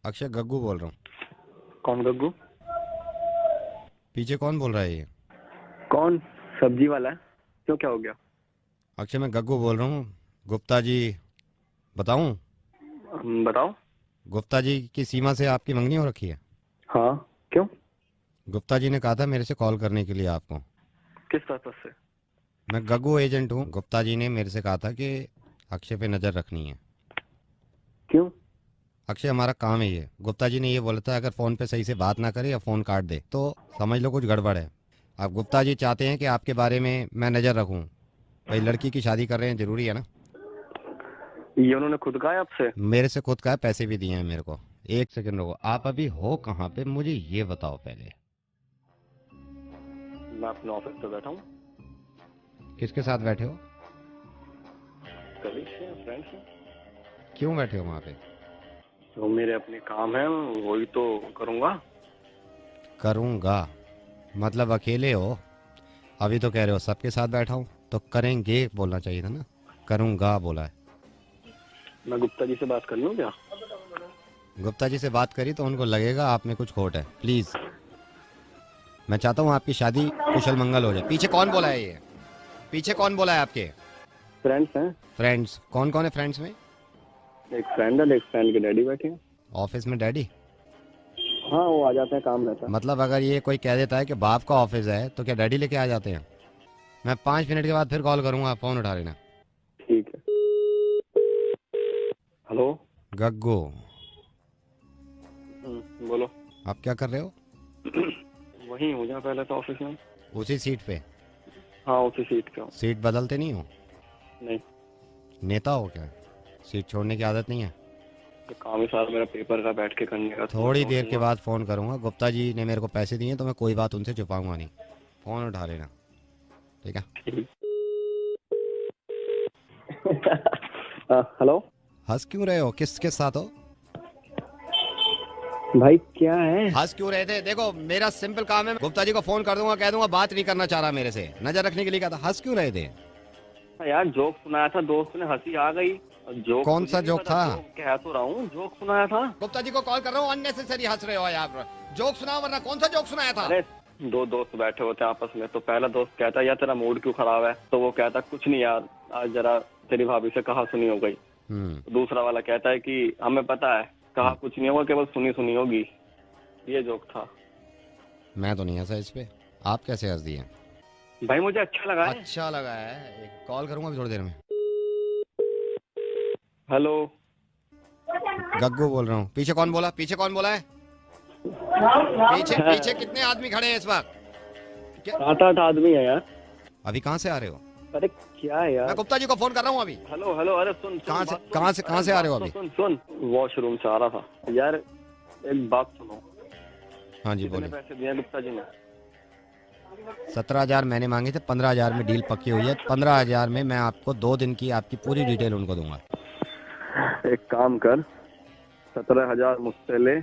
अक्षय गग्गू बोल रहा हूँ। कौन गग्गू? पीछे कौन बोल रहा है ये? कौन? सब्जी वाला है? क्यों, क्या हो गया? अक्षय मैं गग्गू बोल रहा हूँ। गुप्ता जी बताऊँ? बताओ। गुप्ता जी की सीमा से आपकी मंगनी हो रखी है। हाँ, क्यों? गुप्ता जी ने कहा था मेरे से कॉल करने के लिए आपको। किस पर्पज से? मैं गग्गू एजेंट हूँ। गुप्ता जी ने मेरे से कहा था कि अक्षय पे नज़र रखनी है। क्यों? अक्षय हमारा काम है ये। गुप्ता जी ने ये बोला था अगर फ़ोन पे सही से बात ना करे या फ़ोन काट दे तो समझ लो कुछ गड़बड़ है। अब गुप्ता जी चाहते हैं कि आपके बारे में मैं नज़र रखूँ। भाई लड़की की शादी कर रहे हैं, ज़रूरी है ना। ये उन्होंने खुद कहा है आपसे? मेरे से खुद का है, पैसे भी दिए हैं मेरे को। एक सेकंड रुको, आप अभी हो कहाँ पे मुझे ये बताओ पहले। मैं अपने ऑफिस पे बैठा हूँ। किसके साथ बैठे हो? कलीग्स हैं, फ्रेंड्स हैं। क्यों बैठे हो वहाँ पे? तो मेरे अपने काम है, वही तो करूँगा। करूँगा मतलब अकेले हो? अभी तो कह रहे हो सबके साथ बैठा हूँ, तो करेंगे बोलना चाहिए था ना। करूँगा बोला है। मैं गुप्ता जी से बात कर लूँ क्या? गुप्ता जी से बात करी तो उनको लगेगा आप में कुछ खोट है। प्लीज़, मैं चाहता हूँ आपकी शादी कुशल मंगल हो जाए। पीछे कौन बोला है ये? पीछे कौन बोला है आपके? फ्रेंड्स हैं। फ्रेंड्स? कौन कौन है फ्रेंड्स में? एक फ्रेंड है, एक फ्रेंड के डैडी बैठे हैं। ऑफिस में डैडी? हाँ, वो आ जाते हैं, काम रहता है। मतलब अगर ये कोई कह देता है कि बाप का ऑफिस है तो क्या डैडी लेके आ जाते हैं? मैं 5 मिनट के बाद फिर कॉल करूंगा, फोन उठा लेना। ठीक है। हेलो। गग्गू बोलो। आप क्या कर रहे हो? वहीं हो जा पहले तो ऑफिस में। उसी सीट पे? हाँ, उसी सीट पे हूँ। सीट बदलते नहीं हो? नहीं, नेता हो क्या? सीट छोड़ने की आदत नहीं है? तो काम ही सारा मेरा पेपर का बैठ के करने का। थोड़ी देर के बाद फोन करूंगा। गुप्ता जी ने मेरे को पैसे दिए तो मैं कोई बात उनसे छुपाऊंगा नहीं। फोन उठा लेना, ठीक है? हेलो। हंस क्यों रहे हो? किसके साथ हो? भाई क्या है? हंस क्यों रहे थे? देखो मेरा सिंपल काम है, गुप्ता जी को फोन कर दूंगा, कह दूंगा बात नहीं करना चाह रहा मेरे से, नजर रखने के लिए कहा था। हंस क्यों रहे थे? यार जोक सुनाया था दोस्त ने, हंसी आ गई। जोक कौन सा जोक था? कह तो रहा हूँ, जोक सुनाया था। गुप्ता जी को कॉल कर रहा हूँ, अननेसेसरी हंस रहे हो यार। जोक सुनाओ वरना कौन सा जोक सुनाया था? अरे दो दोस्त बैठे होते हैं आपस में, तो पहला दोस्त कहता है यार तेरा मूड क्यों खराब है, तो वो कहता कुछ नहीं यार, आज जरा तेरी भाभी से कहा सुनी हो गई। दूसरा वाला कहता है कि हमें पता है कहा कुछ नहीं होगा, केवल सुनी सुनी होगी। ये जोक था। मैं तो नहीं हंसा इस पे, आप कैसे हंस दिए? भाई मुझे अच्छा लगा है। अच्छा लगा है। एक कॉल करूंगा अभी थोड़ी देर में। हेलो। गग्गू बोल रहा हूँ। पीछे कौन बोला? पीछे कौन बोला है? पीछे पीछे कितने आदमी खड़े हैं इस वक्त? 7-8 आदमी है यार। अभी कहाँ से आ रहे हो? अरे क्या है यार? मैं गुप्ता जी को फोन कर रहा हूँ अभी। Hello hello. अरे सुन, कहाँ से आ रहे हो अभी? सुन, वॉशरूम से आ रहा था यार। एक बात सुनो। हाँ जी बोलिए। पैसे दिए गुप्ता जी ने? 17,000 मैंने मांगे थे, 15,000 में डील पक्की हुई है। 15,000 में मैं आपको 2 दिन की आपकी पूरी डिटेल उनको दूंगा। एक काम कर, 17,000 मुझसे ले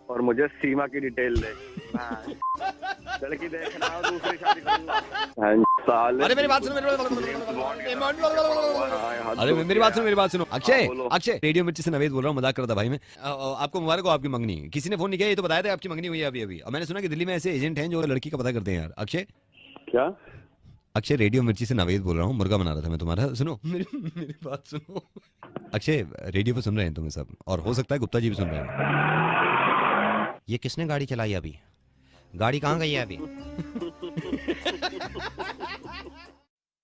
और मुझे सीमा की डिटेल दे। लड़की देखना, दूसरी शादी करूंगा। अरे मेरी बात सुनो, मेरी बात सुनो। अक्षय रेडियो मिर्ची से नवेद बोल रहा हूँ, मजाक कर रहा था भाई मैं। आपको मुबारक हो आपकी मंगनी। किसी ने फोन नहीं किया, ये तो बताया था आपकी मंगनी हुई है अभी अभी। और मैंने सुना कि दिल्ली में ऐसे एजेंट हैं जो लड़की का पता करते हैं यार। अक्षय क्या? अक्षय रेडियो मिर्ची से नवेद बोल रहा हूँ, मुर्गा बना रहा था मैं तुम्हारा। सुनो मेरी बात सुनो। अक्षय रेडियो पे सुन रहे हैं तुम्हें सब, और हो सकता है गुप्ता जी भी सुन रहे हैं। ये किसने गाड़ी चलाई अभी? गाड़ी कहाँ गई है अभी?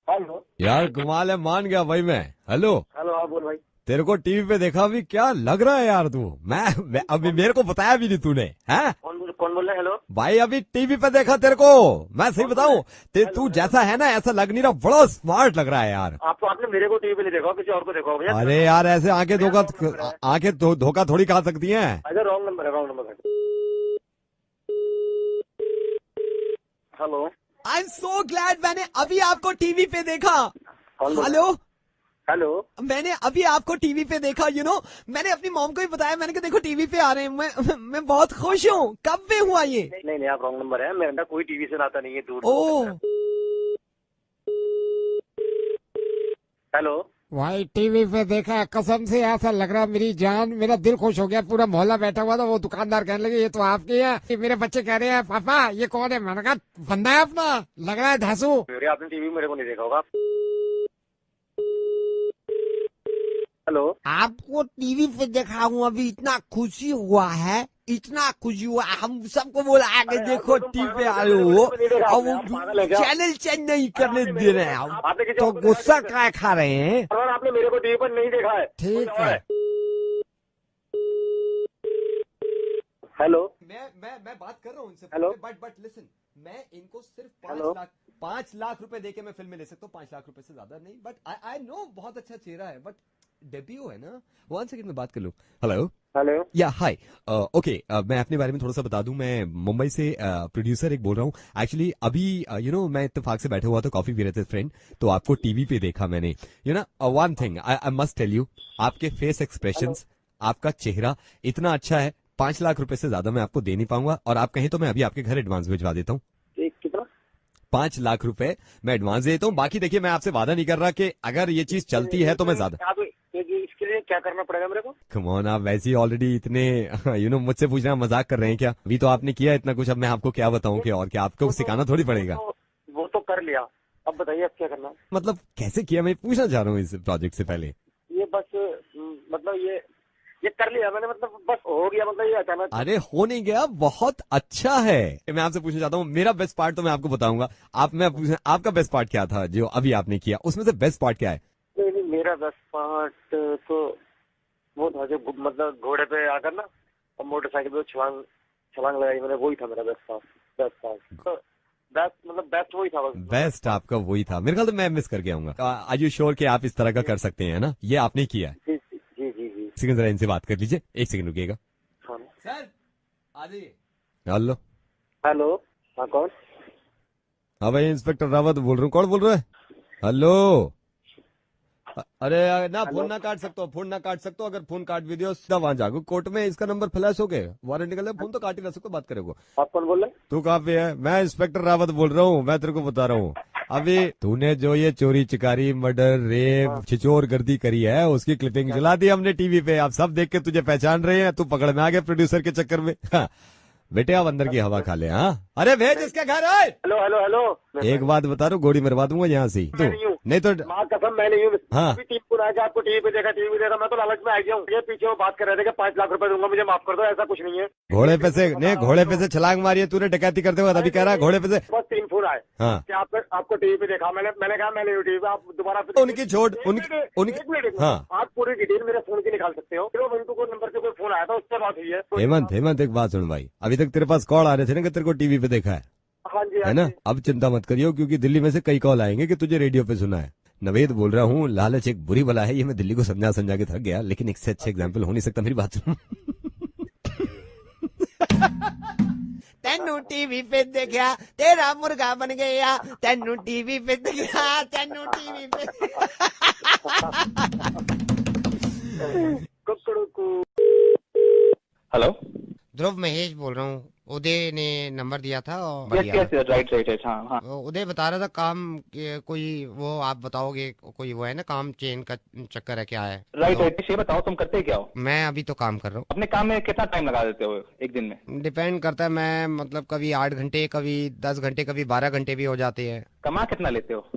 हेलो यार कमाल है, मान गया भाई मैं। Hello hello. हाँ बोल भाई। तेरे को टीवी पे देखा अभी, क्या लग रहा है यार तू? मैं अभी मेरे को बताया भी नहीं तूने, हैं? कौन बोल रहा है? हेलो भाई अभी टीवी पे देखा तेरे को। मैं सही बताऊं, तू जैसा है ना ऐसा लग नहीं रहा, बड़ा स्मार्ट लग रहा है यार। आपने मेरे को टीवी पे नहीं देखा, किसी और को देखा होगा। अरे यार ऐसे आंखें धोखा थोड़ी खा सकती हैं। अगर रॉन्ग नंबर है, रॉन्ग नंबर है। Hello. I am so glad, मैंने अभी आपको टीवी पे देखा। Hello hello. मैंने अभी आपको टीवी पे देखा, मैंने अपनी मॉम को भी बताया, मैंने कहा देखो टीवी पे आ रहे हैं। मैं बहुत खुश हूँ। कब पे हुआ ये? नहीं, आप रॉन्ग नंबर है। मेरा कोई टीवी से नाता नहीं है, दूर। ओ हेलो। भाई टीवी पे देखा है, कसम से ऐसा लग रहा है मेरी जान, मेरा दिल खुश हो गया। पूरा मोहल्ला बैठा हुआ था, वो दुकानदार कहने लगे ये तो आपकी है। ये मेरे बच्चे कह रहे हैं पापा ये कौन है, मैंने कहा बंदा है अपना, लग रहा है धासू। आपने टीवी मेरे को नहीं देखा होगा। हेलो, आपको टीवी पे देखा हूँ, अभी इतना खुशी हुआ है, इतना खुशी हुआ, हम सबको बोला आगे देखो टीवी पे आए हो, और वो चैनल चेंज नहीं करने दे रहे हैं हम, तो गुस्सा क्या खा रहे हैं। आपने मेरे को टीवी पर नहीं देखा है। ठीक है। हेलो, मैं बात कर रहा हूँ इनसे, हेलो, बट लिसन, मैं इनको सिर्फ हेलो? 5 लाख रुपए देके मैं फिल्म में ले सकता हूँ, 5 लाख रुपए से ज्यादा नहीं, बट आई नो बहुत अच्छा चेहरा है, बट डेब्यू है ना। 1 सेकंड में बात कर लूँ। हेलो हेलो, या हाय, ओके, मैं अपने बारे में थोड़ा सा बता दूं, मैं मुंबई से प्रोड्यूसर एक बोल रहा हूँ। एक्चुअली अभी मैं इत्तेफाक से बैठा हुआ था, कॉफी पी रहे थे फ्रेंड, तो आपको टीवी पे देखा मैंने। One thing I must tell you, आपके फेस एक्सप्रेशंस, आपका चेहरा इतना अच्छा है, 5 लाख रुपए से ज्यादा मैं आपको दे नहीं पाऊंगा, और आप कहें तो मैं अभी आपके घर एडवांस भिजवा देता हूँ। कितना? 5 लाख रुपए मैं एडवांस देता हूँ। बाकी देखिए, मैं आपसे वादा नहीं कर रहा कि अगर ये चीज चलती है तो मैं ज्यादा। इसके लिए क्या करना पड़ेगा मेरे को? कम ऑन, आप वैसे ही ऑलरेडी इतने मुझसे पूछना मजाक कर रहे हैं क्या? अभी तो आपने किया इतना कुछ, अब मैं आपको क्या बताऊं कि और क्या, आपको सिखाना थोड़ी पड़ेगा। वो तो कर लिया, अब बताइए अब क्या करना है? मतलब कैसे किया, मैं पूछना चाह रहा हूँ इस प्रोजेक्ट से पहले। ये बस मतलब ये कर लिया मैंने, मतलब बस हो गया, मतलब ये अचानक। अरे हो नहीं गया, बहुत अच्छा है। मैं आपसे पूछना चाहता हूँ, मेरा बेस्ट पार्ट तो मैं आपको बताऊंगा, आपका बेस्ट पार्ट क्या था जो अभी आपने किया, उसमें से बेस्ट पार्ट क्या है? नहीं, मेरा बेस्ट पार्ट तो वो था जो मतलब घोड़े पे आकर ना और मोटरसाइकिल पे छलांग लगाई मैंने, वही था मेरा बेस्ट पार्ट। तो बेस्ट वही था। बेस्ट आपका वही था। मेरे ख्याल से मैं मिस करके आऊंगा। आर यू श्योर कि आप इस तरह का कर सकते हैं ना? ये आपने किया है। जी। सेकंड जरा इनसे बात कर लीजिए, 1 सेकंड रुकिएगा। हाँ सर आ जाइए। हेलो, हाँ कौन? हाँ भाई, इंस्पेक्टर रावत बोल रहा हूँ। कौन बोल रहा है? हेलो, अरे ना फोन ना काट सकते हो, अगर फोन काट भी दियो सीधा वहां जागो कोर्ट में, इसका नंबर फ्लैश हो गए, वारंट निकल, फोन तो काट ही ना सकते, बात करेगो। आप कौन बोल रहे? तू कहाँ पे है? मैं इंस्पेक्टर रावत बोल रहा हूँ, मैं तेरे को बता रहा हूँ। अभी तूने जो ये चोरी चिकारी मर्डर रेप छिचोर गर्दी करी है, उसकी क्लिपिंग चला दी हमने टीवी पे, आप सब देख के तुझे पहचान रहे हैं, तू पकड़ में आ गया प्रोड्यूसर के चक्कर में। बेटे आप अंदर की हवा खा ले। हाँ, अरे भेज इसका घर है। हेलो, एक बात बता रहा हूँ, गोली मरवा दूंगा यहाँ से। नहीं तो माँ कसम मैं नहीं हूँ। हाँ, टीवी को आपको टीवी देखा, मैं तो लालच में आ गया हूँ। ये पीछे वो बात कर रहे थे कि 5 लाख रुपए दूंगा, मुझे माफ कर दो, ऐसा कुछ नहीं है। घोड़े पे से छलांग मारी है तूने डकैती करते हुए, अभी कह रहा है घोड़े पे से। बस 3 फोन आए। हाँ, कि आपको टीवी पे देखा, मैंने कहा मैंने टीवी पे, आप दोबारा उनकी छोड़ उनकी। हाँ, आप पूरी डिटेल मेरे फोन की निकाल सकते हो। मिंटू को नंबर से कोई फोन आया था, उससे बात हुई है। हेमंत एक बात सुन भाई, अभी तक तेरे पास कॉल आ रहे थे ना कि तेरे को टीवी पे देखा है? हाँ जी, है ना? अब चिंता मत करियो, क्योंकि दिल्ली में से कई कॉल आएंगे कि तुझे रेडियो पे सुना है। नवेद बोल रहा हूँ, लालच एक बुरी बला है, ये मैं दिल्ली को समझा के थक गया, लेकिन इससे अच्छे एग्जाम्पल हो नहीं सकता। मेरी बात सुन। तेनू टीवी पे देखा, तेरा मुर्गा बन गया, तेनू टीवी पे देखा, तेनू टीवी पे। हेलो, ध्रुव महेश बोल रहा हूँ, उदय ने नंबर दिया था और राइट, हाँ। उदय बता रहा था काम कोई, वो आप बताओगे कोई, वो है ना काम चेन का चक्कर है, क्या है? राइट, ये बताओ तुम करते क्या हो? मैं अभी तो काम कर रहा हूँ। अपने काम में कितना टाइम लगा देते हो एक दिन में? डिपेंड करता है, मैं मतलब कभी 8 घंटे, कभी 10 घंटे, कभी 12 घंटे भी हो जाते हैं। कमा कितना लेते हो?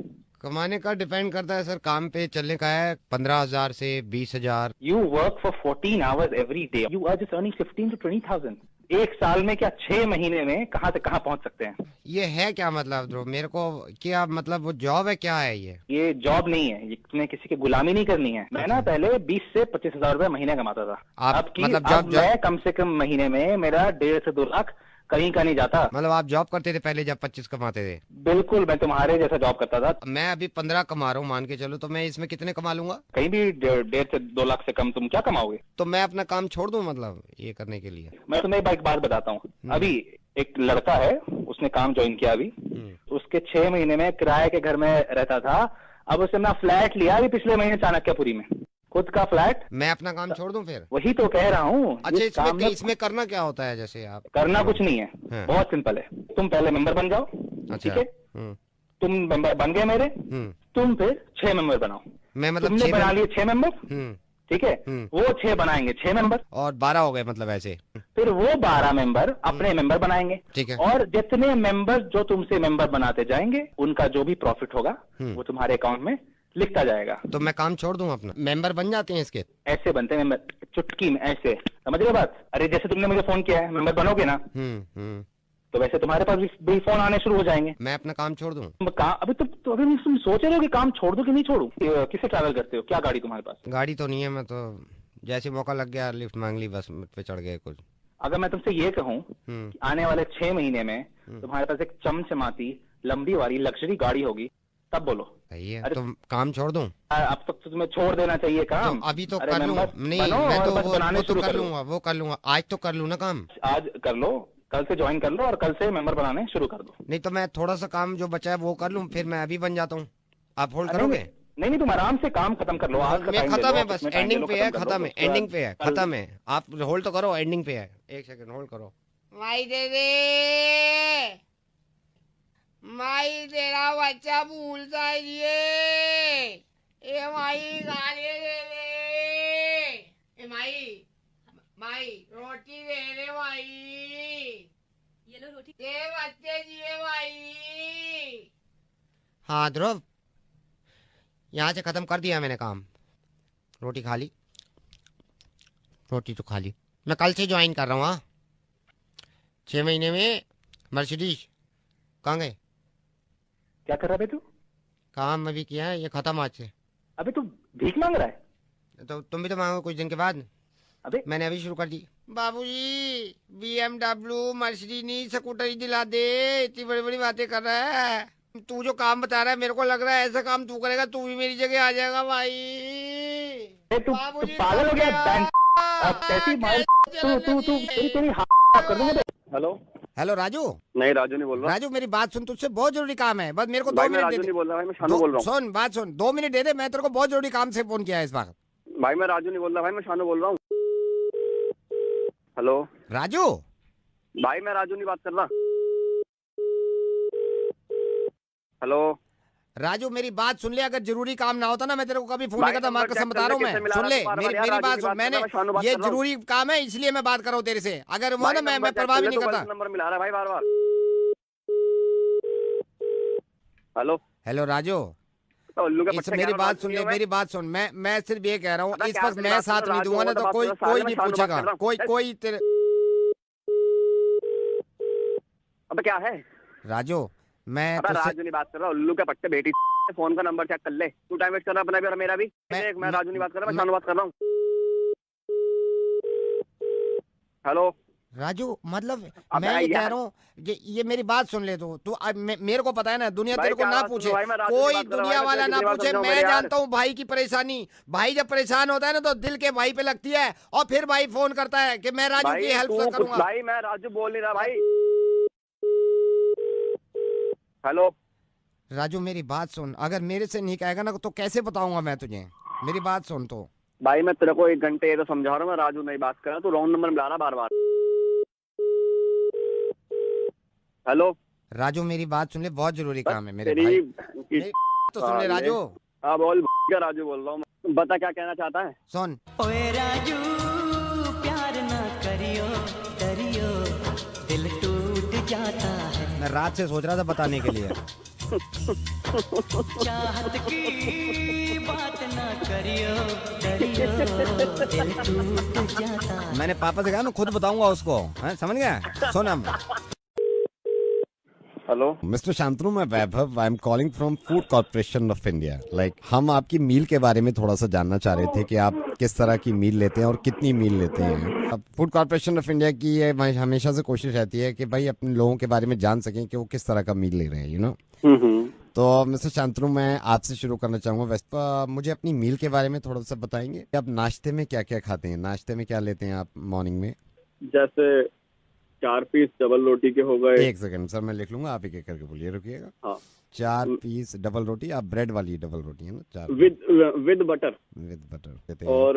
कमाने का डिपेंड करता है सर, काम पे चलने का है 15,000 से 20,000। You work for 14 hours every day, you are just earning 15 to 20,000। एक साल में क्या 6 महीने में कहाँ से कहाँ पहुँच सकते हैं? ये है क्या मतलब ध्रुव, मेरे को क्या मतलब, वो जॉब है क्या है? ये जॉब नहीं है, ये तुम्हें किसी की गुलामी नहीं करनी है। मैं ना पहले 20 से 25,000 रुपए महीने कमाता था। आप मतलब अब मैं कम से कम महीने में मेरा 1.5 से 2 लाख कहीं का नहीं जाता। मतलब आप जॉब करते थे पहले जब 25 कमाते थे? बिल्कुल, मैं तुम्हारे जैसा जॉब करता था। मैं अभी 15 कमा रहा हूँ, मान के चलो, तो मैं इसमें कितने कमा लूंगा? कहीं भी 1.5 से 2 लाख से कम तुम क्या कमाओगे? तो मैं अपना काम छोड़ दूं मतलब ये करने के लिए? मैं तुम्हें एक बात बताता हूँ। अभी एक लड़का है, उसने काम ज्वाइन किया अभी, उसके 6 महीने में किराए के घर में रहता था, अब उसने अपना फ्लैट लिया अभी पिछले महीने चाणक्यपुरी में, खुद का फ्लैट। मैं अपना काम छोड़ दूं फिर? वही तो कह रहा हूँ। अच्छा, इसमें करना क्या होता है? जैसे आप करना कुछ नहीं है, बहुत सिंपल है। तुम पहले मेंबर बन जाओ, ठीक है? तुम मेंबर बन गए मेरे, तुम फिर 6 मेंबर बनाओ। मैं मतलब तुमने 6 बना लिए 6 मेंबर, ठीक है, वो 6 बनाएंगे 6 मेंबर, और 12 हो गए मतलब ऐसे। फिर वो 12 मेंबर अपने मेंबर बनाएंगे, ठीक है। और जितने मेंबर जो तुमसे मेंबर बनाते जाएंगे उनका जो भी प्रॉफिट होगा वो तुम्हारे अकाउंट में लिखता जाएगा। तो मैं काम छोड़ दूं अपना, मेंबर बन जाते हैं इसके? ऐसे बनते हैं मेंबर, चुटकी में ऐसे, समझ रहे बात? अरे जैसे तुमने मुझे फोन किया है, मेंबर बनोगे ना, तो वैसे तुम्हारे पास भी फोन आने शुरू हो जाएंगे। मैं अपना काम छोड़ दूं? अभी तो अभी तुम सोच रहे हो कि काम छोड़ दो कि नहीं छोड़ू? किससे ट्रैवल करते हो, क्या गाड़ी तुम्हारे पास? गाड़ी तो नहीं है, मैं तो जैसे मौका लग गया लिफ्ट मांग ली, बस पे चढ़ गए कुछ। अगर मैं तुमसे ये कहूँ कि आने वाले 6 महीने में तुम्हारे पास एक चमचमाती लंबी वाली लग्जरी गाड़ी होगी, तब बोलो। सही है। अरे तो काम छोड़ दूं? अब तक तो तुम्हें छोड़ देना चाहिए काम। तो अभी तो अरे कर लूं। मेंबर नहीं, बनो मैं और तो बस बनाने वो तो शुरू कर करो। लूंगा, वो कर लूंगा। आज तो कर लूं ना काम। आज कर लो, कल से ज्वाइन कर लो और कल से मेंबर बनाने शुरू कर दो। नहीं तो मैं थोड़ा सा काम जो बचा है वो कर लूं, फिर मैं अभी बन जाता हूँ। आप होल्ड अरे करोगे? नहीं तुम आराम से काम खत्म कर लो, आज का मैं टाइम ले खत्म लो, है, ऑफिस बस में टाइम ले एंडिंग लो, पे है, खत्म कर खत्म लो, है, उसके एंडिंग बाद पे है, कल- खत्म है। आप होल्ड तो करो, एंडिंग पे है। एक सेकंड होल्ड करो। माई दे दे, माई तेरा बच्चा भूलता है ये माई गाली दे दे, ए माई, माई रोटी दे दे माई, ये लो रोटी, तेरे बच्चे जिए माई। हाँ ध्रुव, यहाँ से खत्म कर दिया मैंने काम। रोटी खा ली, रोटी तो खा ली। मैं कल से ज्वाइन कर रहा हूँ। हाँ, 6 महीने में मर्सिडीज। कहाँ गए? क्या कर रहा है तू? काम अभी किया है, ये खत्म आज से। अबे तू भीख मांग रहा है? तो तुम भी तो मांगो कुछ दिन के बाद। अबे मैंने अभी शुरू कर दी। बाबूजी BMW मर्सिडीज स्कूटर दिला दे, इतनी बड़ी बड़ी बातें कर रहा है। तू जो काम बता रहा है, मेरे को लग रहा है ऐसा काम तू करेगा, तू भी मेरी जगह आ जाएगा भाई। तू बाबूजी पागल हो गया? बैंक अब कैसी मार तू तेरी हाथ कर दूंगा। हेलो। हेलो राजू। नहीं, राजू नहीं बोल रहा। राजू मेरी बात सुन, तुझसे बहुत जरूरी काम है, बस मेरे को 2 भाई मैं मिनट राजू दे नहीं दे। बोल रहा भाई, मैं शानू बोल रहा हूँ। सुन बात सुन, 2 मिनट दे दे, मैं तेरे को बहुत जरूरी काम से फोन किया है इस वक्त। भाई मैं राजू नहीं बोल रहा भाई, मैं शानू बोल रहा हूँ। हेलो राजू। भाई मैं राजू नहीं बात कर रहा। हेलो राजू मेरी बात सुन ले, अगर जरूरी काम ना होता ना मैं तेरे को कभी फोन नहीं भाई करता। मैं नंबर कसम चेक बता कर रहा हूँ, ले, किससे मैं मिला सुन रहा ले है? बार-बार मेरी यार, मेरी राजू बात की सुन। बात कर मैंने रहा, मैं शानू बात ये कर रहा हूँ। जरूरी काम है इसलिए मैं बात कर रहा हूँ तेरे से, अगर वो ना मैं परवाह भी नहीं करता। नंबर मिला रहा है भाई बार-बार। हेलो हेलो राजू, तो उल्लू के इस पट्टे मेरी क्या बात बात सुन सुनी ले, है भाई? मेरी बात सुन। मैं सिर्फ ये कह रहा हूँ, पता इस क्या वक्त मेरी मैं बात साथ सुनो, नहीं राजू दूंगा ना वो तो बात कोई सुनो, कोई साले में नहीं शानू बात पूछेगा, कर रहा हूँ। कोई तेरे। अबे क्या है? राजू मैं अबे तुझसे राजू नहीं बात कर रहा, उल्लू के पट्टे बेटी। फोन का नंबर चेक कर ले, तू टाइम वेस्ट कर रहा है अपना भी और मेरा भी। मैं राजू नहीं बात कर रहा, मैं शानू बात कर रहा हूँ। हेलो राजू मतलब अब मैं ये यार- कह रहा हूँ, ये मेरी बात सुन ले तू अब मेरे को पता है ना, दुनिया भाई तेरे को क्या ना बात पूछे, सुनो भाई, मैं राजू की कोई बात कर रहा हूँ दुनिया भाई, वाला मैं ना कितनी बार पूछे। समझाऊं मैं मेरे यार। जानता हूँ भाई की परेशानी। भाई जब परेशान होता है ना तो दिल के भाई पे लगती है, और फिर भाई फोन करता है कि मैं राजू भाई की हेल्प तू करूंगा। भाई मैं राजू बोल नहीं रहा भाई। हेलो राजू मेरी बात सुन, अगर मेरे से नहीं कहेगा ना तो कैसे बताऊंगा मैं तुझे? मेरी बात सुन तो। भाई मैं तेरे को 1 घंटे ये तो समझा रहा हूँ, मैं राजू नहीं बात कर रहा, तू रॉन्ग नंबर मिला रहा बार बार। हेलो राजू मेरी बात सुन ले, बहुत जरूरी काम है मेरे तेरी भाई। की- मेरी तो सुन ले राजू। हाँ बोल, क्या राजू बोल रहा हूँ। बता क्या कहना चाहता है। सुन ओए राजू प्यार ना करियो, डरियो दिल टूट जाता है। मैं रात से सोच रहा था बताने के लिए। चाहत की बात ना करियो, डरियो दिल टूट जाता है। मैंने पापा से कहा ना खुद बताऊंगा उसको, हैं? समझ गया? सुन हम। हेलो मिस्टर शांतनु, मैं Vaibhav, I am calling from food corporation of India. हम आपकी मील के बारे में थोड़ा सा जानना चाह रहे थे कि आप किस तरह की मील लेते हैं और कितनी मील लेते हैं। अब फूड कॉर्पोरेशन ऑफ इंडिया की ये हमेशा से कोशिश रहती है कि भाई अपने लोगों के बारे में जान सकें कि वो किस तरह का मील ले रहे हैं, यू नो। तो मिस्टर शांतनु, मैं आपसे शुरू करना चाहूंगा। वैसे मुझे अपनी मील के बारे में थोड़ा सा बताएंगे कि आप नाश्ते में क्या क्या खाते हैं, नाश्ते में क्या लेते हैं आप मॉर्निंग में? जैसे 4 पीस डबल रोटी के हो गए। 1 सेकंड सर, मैं लिख लूंगा, आप एक एक करके बोलिए, रुकिएगा। हाँ 4 पीस डबल रोटी, आप ब्रेड वाली डबल रोटी है ना? 4 विद बटर विद बटर देते हैं। और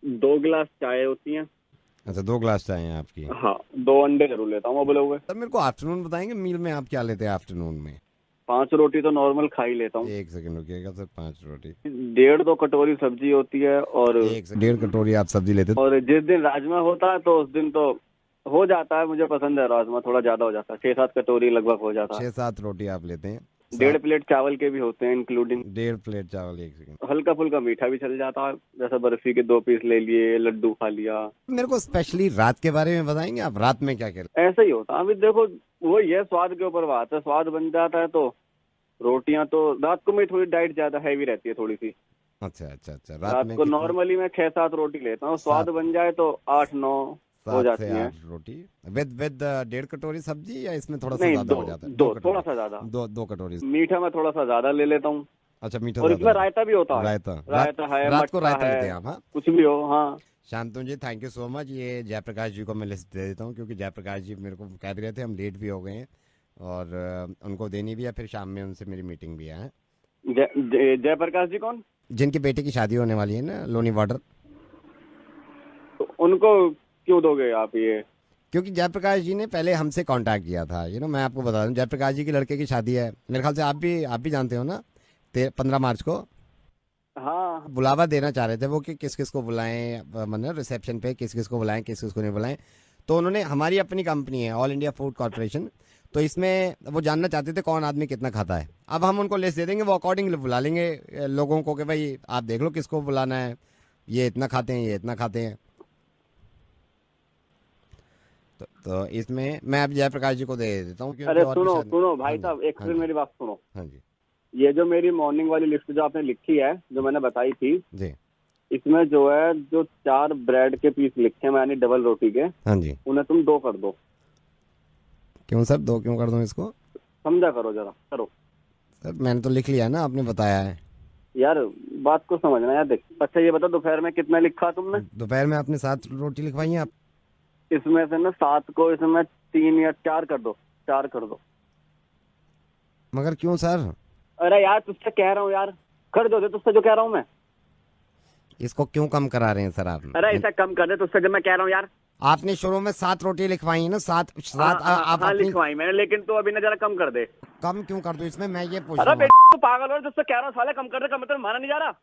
2 गिलास चाय होती हैं। अच्छा, 2 ग्लास चाय हैं आपकी। हाँ 2 अंडे जरूर लेता हूँ, बोले हुए। सर मेरे को आफ्टरनून बताएंगे मील में आप क्या लेते हैं आफ्टरनून में? 5 रोटी तो नॉर्मल खा ही लेता हूँ। एक सेकंड रुकिएगा सर, 5 रोटी, 1.5-2 कटोरी सब्जी होती है और 1 कटोरी आप सब्जी लेते हैं? और जिस दिन राजमा होता है तो उस दिन तो हो जाता है, मुझे पसंद है राजमा, थोड़ा ज्यादा हो जाता है, 6-7 कटोरी लगभग हो जाता है। 6-7 रोटी आप लेते हैं? 1.5 प्लेट चावल के भी होते हैं इंक्लूडिंग। 1.5 प्लेट चावल, एक सेकंड। हल्का फुल्का मीठा भी चल जाता है, जैसे बर्फी के 2 पीस ले लिए, लड्डू खा लिया। मेरे को स्पेशली रात के बारे में बताएंगे आप, रात में क्या क्या? ऐसा ही होता है। अभी देखो वो ये स्वाद के ऊपर बात है, स्वाद बन जाता है तो रोटियां तो रात को मेरी थोड़ी डाइट ज्यादा हैवी रहती है थोड़ी सी। अच्छा अच्छा अच्छा। रात को नॉर्मली मैं 6-7 रोटी लेता हूँ, स्वाद बन जाए तो 8-9 हो जाती है। 8 रोटी विद 1.5 कटोरी सब्जी, या इसमें थोड़ा सा नहीं, ज्यादा हो जाता है? दो थोड़ा सा ज्यादा, 2 कटोरी। मीठा मैं थोड़ा सा ज्यादा ले लेता हूँ। अच्छा, मीठा और ज्यादा। इसमें रायता भी होता है। रायता है, रात को मट्ठा रायता लेते है, हैं आप? हाँ, कुछ भी हो। हाँ शांतनु जी, थैंक यू सो मच। ये जयप्रकाश जी को मैं लिस्ट दे देता हूँ, क्योंकि जयप्रकाश जी मेरे को कह रहे थे, हम लेट भी हो गए हैं और उनको देनी भी है, फिर शाम में उनसे मेरी मीटिंग भी है। जयप्रकाश जी कौन? जिनकी बेटे की शादी होने वाली है ना, लोनी बॉर्डर। तो उनको क्यों दोगे आप ये? क्योंकि जयप्रकाश जी ने पहले हमसे कांटेक्ट किया था। मैं आपको बता दूं, जयप्रकाश जी के लड़के की शादी है, मेरे ख्याल से आप भी जानते हो ना, 15 मार्च को। हाँ, बुलावा देना चाह रहे थे वो कि किस किस को बुलाएं, मतलब रिसेप्शन पे किस किस को बुलाएं, किस किस को नहीं बुलाएं। तो उन्होंने, हमारी अपनी कंपनी है ऑल इंडिया फूड कॉर्पोरेशन, तो इसमें वो जानना चाहते थे कौन आदमी कितना खाता है। अब हम उनको लिस्ट दे देंगे, वो अकॉर्डिंगली बुला लेंगे लोगों को कि भाई आप देख लो किसको बुलाना है, ये इतना खाते हैं, ये इतना खाते हैं। तो इसमें मैं अब जयप्रकाश जी को दे देता हूँ। अरे सुनो भाई साहब, एक सेकंड मेरी बात सुनो। हाँ जी। ये जो मेरी मॉर्निंग वाली लिस्ट जो आपने लिखी है, जो मैंने बताई थी जी, इसमें जो है, जो 4 ब्रेड के पीस लिखे हैं, यानी डबल रोटी के, हाँ जी, उन्हें तुम 2 कर दो। क्यों सर 2 क्यों कर दूं इसको? समझा करो जरा, करो। सर मैंने तो लिख लिया ना, आपने बताया है। यार बात को समझना यार, देख। अच्छा ये बता, दोपहर में कितना लिखा तुमने? दोपहर में आपने 7 रोटी लिखवाई है आप? इसमें से ना 7 को इसमें 3 या 4 कर दो, 4 कर दो। मगर क्यों सर? अरे यार तुझसे कह रहा हूँ यार, कर दो, तुझसे जो कह रहा हूँ मैं। इसको क्यों कम करा रहे हैं सर आप? अरे ऐसा कम कर दे तुझसे, जब मैं कह रहा हूँ यार। आपने शुरू में 7 रोटी लिखवाई है ना, 7 आप हाँ लिखवाई मैंने, लेकिन तू अभी ना जरा कम कर दे। कम क्यों कर दो इसमें, मैं ये पूछ अरे रहा हूँ। बेटा तू पागल हो, तुझसे कह रहा हूँ साले कम कर दे, का मतलब माना नहीं जा रहा।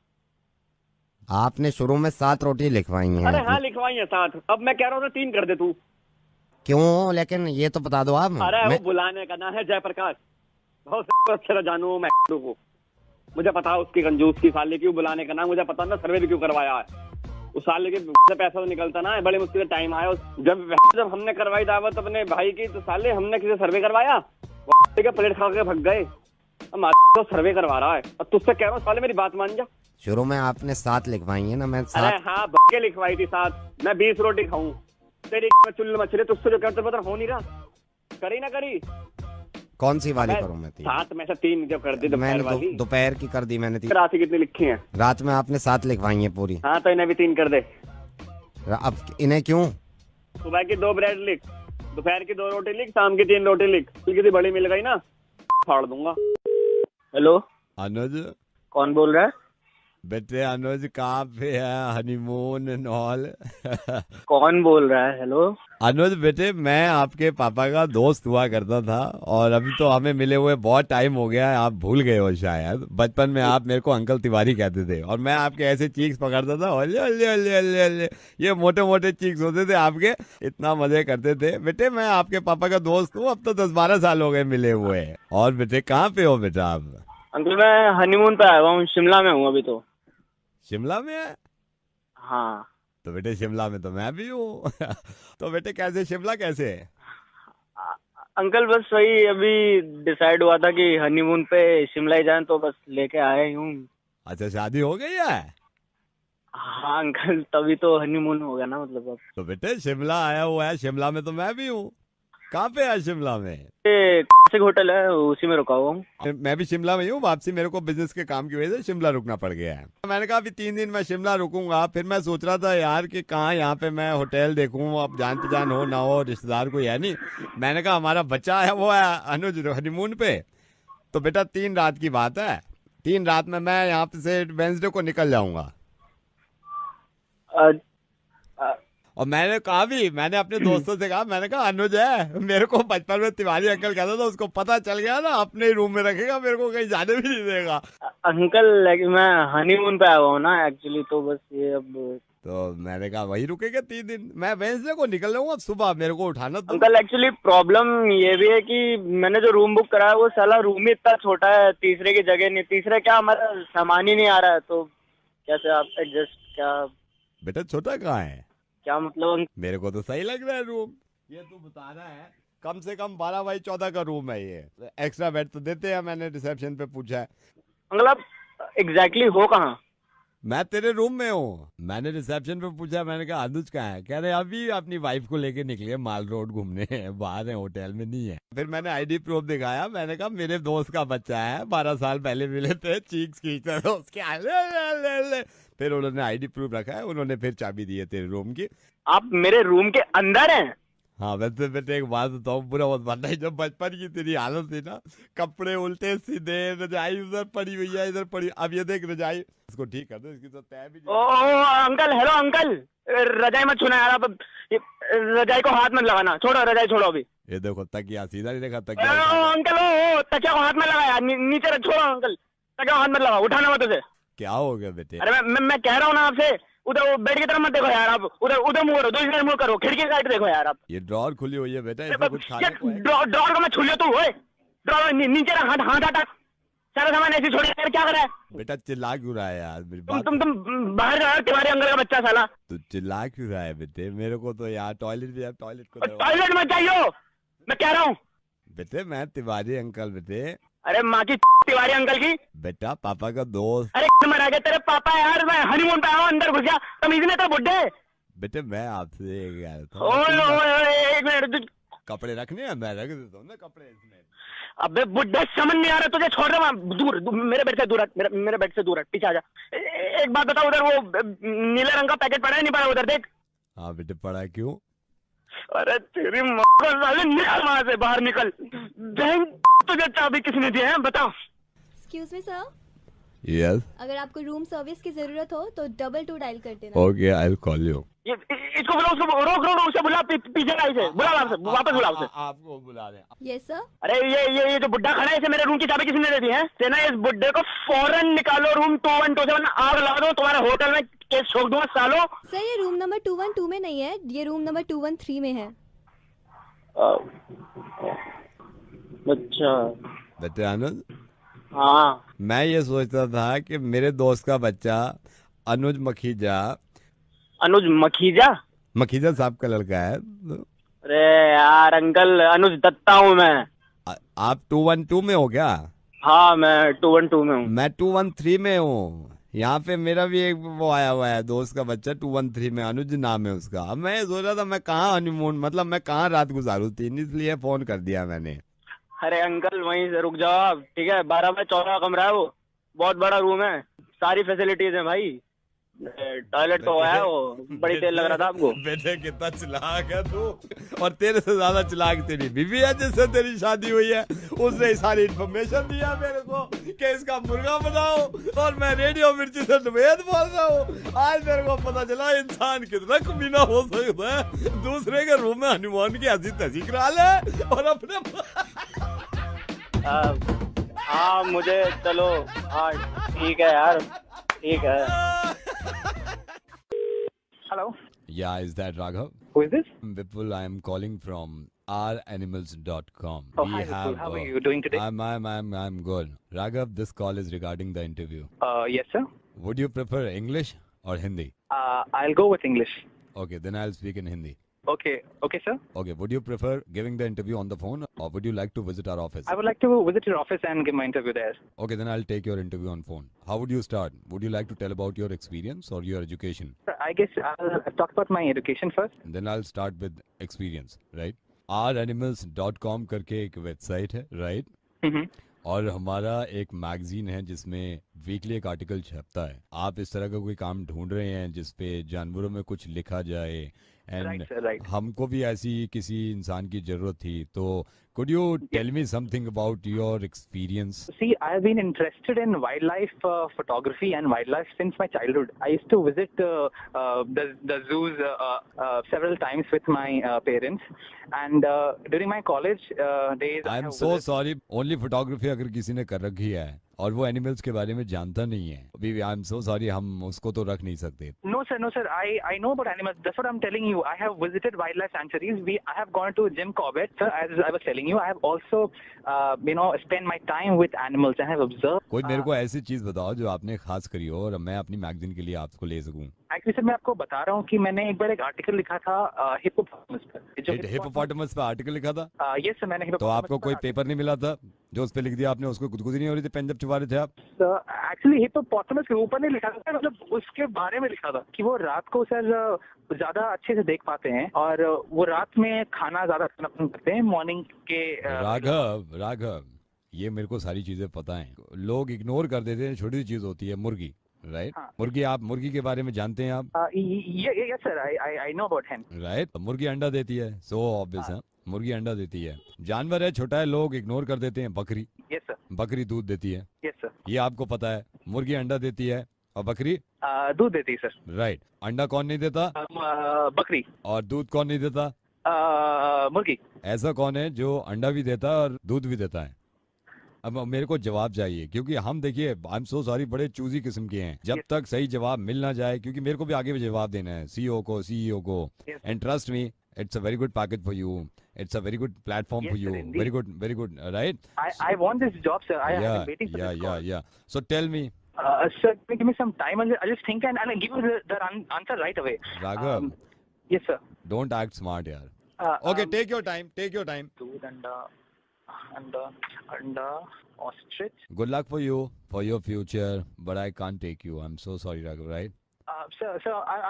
आपने शुरू में 7 रोटी लिखवाई है। अरे हाँ लिखवाई है 7, अब मैं कह रहा हूँ 3 कर दे तू। क्यों? लेकिन ये तो बता दो आप। अरे वो बुलाने का नाम है जयप्रकाश, बहुत अच्छा जानू मैं को, मुझे पता है उसकी कंजूस की साले की बुलाने का नाम, मुझे पता ना सर्वे भी क्यों करवाया है। उस साले के से पैसा तो निकलता ना है, बड़े मुश्किल से टाइम आया। जब हमने करवाई दावत अपने भाई की, तो साले हमने किसी सर्वे करवाया, प्लेट खा के भग गए। अब तो सर्वे करवा रहा है, अब तुझसे कह रहा हूँ साले मेरी बात मान जा। शुरू में आपने 7 लिखवाई है ना, मैं 7। अरे हाँ बक्के लिखवाई थी 7, मैं 20 रोटी खाऊं, तेरी चुल्ल मछली तुझसे जो करते पता हो नहीं रहा, करी ना करी। कौन सी वाली करूं मैं? 7 में से 3 जो कर दी दोपहर वाली। दोपहर की कर दी मैंने 3। रात की कितनी लिखी है? रात में आपने 7 लिखवाई है पूरी। हाँ तो इन्हें भी 3 कर दे। अब इन्हें क्यों? सुबह की 2 ब्रेड लिख, दोपहर की 2 रोटी लिख, शाम की 3 रोटी लिख, किसी बड़ी मिल गई ना फाड़ दूंगा। हेलो अनुज, कौन बोल रहा है? बेटे अनुज कहाँ पे है, हनीमून एंड ऑल? कौन बोल रहा है? हेलो अनुज बेटे, मैं आपके पापा का दोस्त हुआ करता था, और अभी तो हमें मिले हुए बहुत टाइम हो गया है, आप भूल गए हो शायद। बचपन में आप मेरे को अंकल तिवारी कहते थे, और मैं आपके ऐसे चीक्स पकड़ता था, अल्ले अल्ले अल्ले अल्ले अल्ले, ये मोटे मोटे चीक्स होते थे आपके, इतना मजे करते थे। बेटे मैं आपके पापा का दोस्त हूँ, अब तो 10-12 साल हो गए मिले हुए। और बेटे कहाँ पे हो बेटा आप? अंकल मैं हनीमून पे आया हूँ, शिमला में हूँ अभी तो। शिमला में है? हाँ तो बेटे शिमला में तो मैं भी हूँ। तो बेटे कैसे शिमला कैसे? अंकल बस वही अभी डिसाइड हुआ था कि हनीमून पे शिमला ही जाएं, तो बस लेके आए हूँ। अच्छा शादी हो गई है? हाँ अंकल तभी तो हनीमून हो गया ना, मतलब अब। तो बेटे शिमला आया हुआ है, शिमला में तो मैं भी हूँ। कहाँ पे है शिमला में? होटल है उसी में रुका हुआ हूँ। मैं भी शिमला में हूँ, वापसी मेरे को बिजनेस के काम की वजह से शिमला रुकना पड़ गया है। मैंने कहा अभी 3 दिन मैं शिमला रुकूंगा, फिर मैं सोच रहा था यार कि कहाँ यहाँ पे मैं होटल देखूं, अब जान पहचान हो ना हो, रिश्तेदार कोई है नहीं। मैंने कहा हमारा बच्चा है वो है अनुज हनीमून पे, तो बेटा 3 रात की बात है, 3 रात में मैं यहाँ पे से वेंसडे को निकल जाऊंगा। और मैंने कहा भी, मैंने अपने दोस्तों से कहा, मैंने कहा अनुज है, मेरे को बचपन में तिवारी अंकल कहता था, उसको पता चल गया ना अपने रूम में रखेगा, मेरे को कहीं जाने भी नहीं देगा। अंकल मैं हनीमून पे आया हुआ हूँ ना एक्चुअली, तो बस ये अब। तो मैंने कहा वही रुकेगा 3 दिन, मैं वेडनेसडे को निकल जाऊंगा सुबह, मेरे को उठाना तो। अंकल एक्चुअली प्रॉब्लम ये भी है कि मैंने जो रूम बुक करा है वो साला रूम ही इतना छोटा है, तीसरे की जगह नहीं, तीसरे क्या हमारा सामान ही नहीं आ रहा है, तो कैसे आप एडजस्ट क्या। बेटा छोटा कहाँ है? क्या मतलब? मेरे को तो सही लग रहा है रूम, ये तू बता रहा है कम से कम 12 बाई 14 का रूम है ये, एक्स्ट्रा बेड तो देते हैं, मैंने रिसेप्शन पे पूछा है। अंकल आप एग्जैक्टली हो कहाँ? मैं तेरे रूम में हूँ, मैंने रिसेप्शन पे पूछा, मैंने कहा अनुज कहाँ है? कह रहे अभी अपनी वाइफ को लेके निकले माल रोड घूमने, बाहर है, होटल में नहीं है। फिर मैंने आईडी प्रूफ दिखाया, मैंने कहा मेरे दोस्त का बच्चा है, 12 साल पहले मिले थे, चीक्स खींचते थे उसके। फिर उन्होंने आईडी प्रूफ रखा है, उन्होंने फिर चाबी दी है तेरे रूम की। आप मेरे रूम के अंदर हैं? हाँ वैसे बेटे एक बात बताऊँ, बुरा मत मानना, जब बचपन की तेरी हालत थी ना, कपड़े उल्टे सीधे, रजाई उधर पड़ी हुई है, इधर पड़ी, अब ये देख रजाई, इसको ठीक कर दो, इसकी तो तय भी नहीं। ओ अंकल, हेलो अंकल, रजाई मत छूना यार आप, रजाई को हाथ मत लगाना, छोड़ो रजाई, छोड़ो अभी। ये देखो तकिया सीधा नहीं रखा, ओ तकिया अंकल, ओ तकिया को हाथ में लगा यार, नीचे रख, छोड़ो अंकल, तकिया को हाथ मत लगा, उठाना मत उसे। क्या हो गया बेटे? अरे मैं कह रहा हूँ ना आपसे, उधर वो बेड की तरफ मत देखो यार आप, उधर उधर मुंह करो, दूसरी साइड मुंह करो, खिड़की की साइड देखो यार आप। ये ड्रॉर खुली हुई है बेटा, इसमें कुछ खाने को है? ड्रॉर को मैं छू लिया, तू ओए ड्रॉर नीचे रख, हाथ हटा, सारा सामान ऐसे छोड़ यार, क्या कर रहा है? बेटा चिल्ला क्यों रहा है यार मेरी तुम बात? तुम तुम बाहर जाओ, तिवारी अंकल का बच्चा साला। तू चिल्ला क्यों रहा है बेटे? मेरे को तो यार टॉयलेट भी है, टॉयलेट को दरवाजा- टॉयलेट मत जाइयो, मैं कह रहा हूँ। बेटे मैं तिवारी अंकल बेटे। अरे माँ की तिवारी अंकल की, बेटा पापा का दोस्त। अरे मरा गया तेरे पापा यार, मैं हनीमून पे आया हूँ, अंदर घुस गया, तमीज नहीं था बुड्ढे। बेटे मैं आपसे ये कह रहा था, ओए ओए एक मिनट, कपड़े रखने हैं, मैं रख देता हूँ ना कपड़े इसमें। अबे बुड्ढे समझ नहीं आ रहा तुझे, छोड़ रहा हूँ, दूर मेरे बेड से दूर हट, मेरे बेड से दूर हट, पीछे आ जा। एक बात बताओ, उधर वो नीले रंग का पैकेट पड़ा है, नहीं पड़ा उधर देख? हाँ बेटे पड़ा, क्यों? अरे तेरी माँ को साले, निकल वहां से, बाहर निकल। बैंक तुझे चाबी किसने दी है बताओ? एक्सक्यूज मी सर, यस अगर आपको रूम सर्विस की जरूरत हो तो 22 डायल कर देना। Okay I will call you. इसको बुला, उसको रोक रोक, उसे बुला, पीछे लाई से बुला, वापस बुला उसे। आपको बुला रहे हैं। Yes sir. अरे ये जो बुड्ढा खड़ा है, इसे मेरे रूम की चाबी किसने दे दी है? सेना, इस बुड्ढे को फौरन निकालो रूम 212 से, वरना आग लगा दो, तुम्हारे होटल में केस ठोक दूंगा सालो। सर ये रूम नंबर 212 में नहीं है, ये रूम नंबर 213 में है। अच्छा बेटे आनंद, हाँ, मैं ये सोचता था कि मेरे दोस्त का बच्चा अनुज मखीजा, अनुज मखीजा साहब का लड़का है। अरे यार अंकल, अनुज दत्ता हूँ मैं। आप 212 में हो क्या? हाँ मैं 212 में हूँ। मैं 213 में हूँ। यहाँ पे मेरा भी एक वो आया हुआ है, दोस्त का बच्चा 213 में, अनुज नाम है उसका। अब मैं सोच रहा था मैं कहाँ हनीमून, मतलब मैं कहाँ रात गुजारूं, 3 इसलिए फोन कर दिया मैंने। अरे अंकल वहीं से रुक जाओ आप, ठीक है? 12 बाय 14 कमरा है वो, बहुत बड़ा रूम है, सारी फैसिलिटीज है भाई, टॉयलेट तो है वो। बड़ी देर लग रहा था आपको। बेटे कितना चालाक है तू, और तेरे से ज्यादा चालाक तेरी बीवी है जिससे तेरी शादी हुई है, उसने सारी इन्फॉर्मेशन दिया मेरे को कि इसका मुर्गा बनाओ, और मैं रेडियो मिर्ची से नवेद बोल रहा हूँ। आज मेरे को पता चला इंसान कितना कमीना हो सकता है, दूसरे के रूम में हनीमून की हंसी तसी करा ले और अपने हाँ मुझे चलो, हाँ ठीक है यार, ठीक है। Hello, Yeah, is that Raghav? who is this? Vipul, I am calling from ouranimals.com. Oh, hi Vipul, how are you doing today? I'm good. Raghav, this call is regarding the interview. Yes sir. Would you prefer English or Hindi? I'll go with English. Okay, then I'll speak in Hindi. Okay sir. Okay, would you prefer giving the interview on the phone or would you like to visit our office? I would like to visit your office and give my interview there. Okay, then I'll take your interview on phone. How would you start? Would you like to tell about your experience or your education? Sir, I guess I'll talk about my education first. Then I'll start with experience, right? ouranimals.com करके एक website है, right? Mm-hmm. और हमारा एक magazine है जिसमें weekly एक article छपता है। आप इस तरह का कोई काम ढूंढ रहे हैं जिसपे जानवरों में कुछ लिखा जाए, एंड Right, sir, right. हमको भी ऐसी किसी इंसान की जरूरत थी, तो could you tell me something about your experience? See, I have been interested in wildlife photography and wildlife since my childhood. I used to visit the zoos several times with my parents, and during my college days, I am so sorry, only photography अगर किसी ने कर रखी है और वो animals के बारे में जानता नहीं है, अभी आई एम सो सॉरी, हम उसको तो रख नहीं सकते. No, sir. No, sir. I know about animals. That's what I'm telling you. I have visited wildlife sanctuaries. I have gone to Jim Corbett, sir. As I was telling you, I have also, spent my time with animals. I have observed. कोई मेरे को ऐसी चीज बताओ जो आपने खास करी हो और मैं अपनी मैगजीन के लिए आपको ले सकूं. एक्चुअली सर मैं आपको बता रहा हूँ कि मैंने एक बार एक आर्टिकल लिखा था हिप्पोपोटामस पर. हिप्पोपोटामस पे आर्टिकल लिखा था? यस सर, मैंने तो आपको कोई पेपर नहीं मिला था जो उस पे लिख दिया आपने? उसको गुदगुदी नहीं हो रही थी पेन जब चुबा रहे थे आप? एक्चुअली हिप्पोपोटामस के ऊपर नहीं लिखा था, मतलब उसके बारे में लिखा था कि वो रात को सर ज्यादा अच्छे से देख पाते हैं और वो रात में खाना ज्यादा खाना पसंद करते हैं मॉर्निंग के. राघव, ये मेरे को सारी चीजें पता है. लोग इग्नोर कर देते हैं, छोटी सी चीज होती है मुर्गी, राइट? हाँ. मुर्गी के बारे में जानते हैं आप? Yes sir, I know about him. Right, मुर्गी अंडा देती है, सो ऑब्वियस है, मुर्गी अंडा देती है. जानवर है, छोटा है, लोग इग्नोर कर देते हैं. बकरी, यस सर, बकरी दूध देती है. यस सर, ये आपको पता है. मुर्गी अंडा देती है और बकरी दूध देती है सर. राइट. अंडा कौन नहीं देता? बकरी. और दूध कौन नहीं देता? मुर्गी. ऐसा कौन है जो अंडा भी देता है और दूध भी देता है? अब मेरे को जवाब चाहिए, क्योंकि हम देखिए आई एम सो सॉरी बड़े चूजी किस्म के हैं. जब तक सही जवाब मिल ना जाए, क्योंकि मेरे को भी आगे भी जवाब देना है सीईओ को, and trust me, it's a very good package for you, it's a very good platform for you. Very good, right? I want this job, sir. I have been waiting for this call. Yeah. So tell me, sir, give me some time. I'll just think and I'll give you the answer right away. Raghav, yes sir. don't act smart, yaar. Okay, take your time. Dude and ostrich. Good luck for you, for your future, but I can't take you. I'm so sorry, Raghav, right? Sir,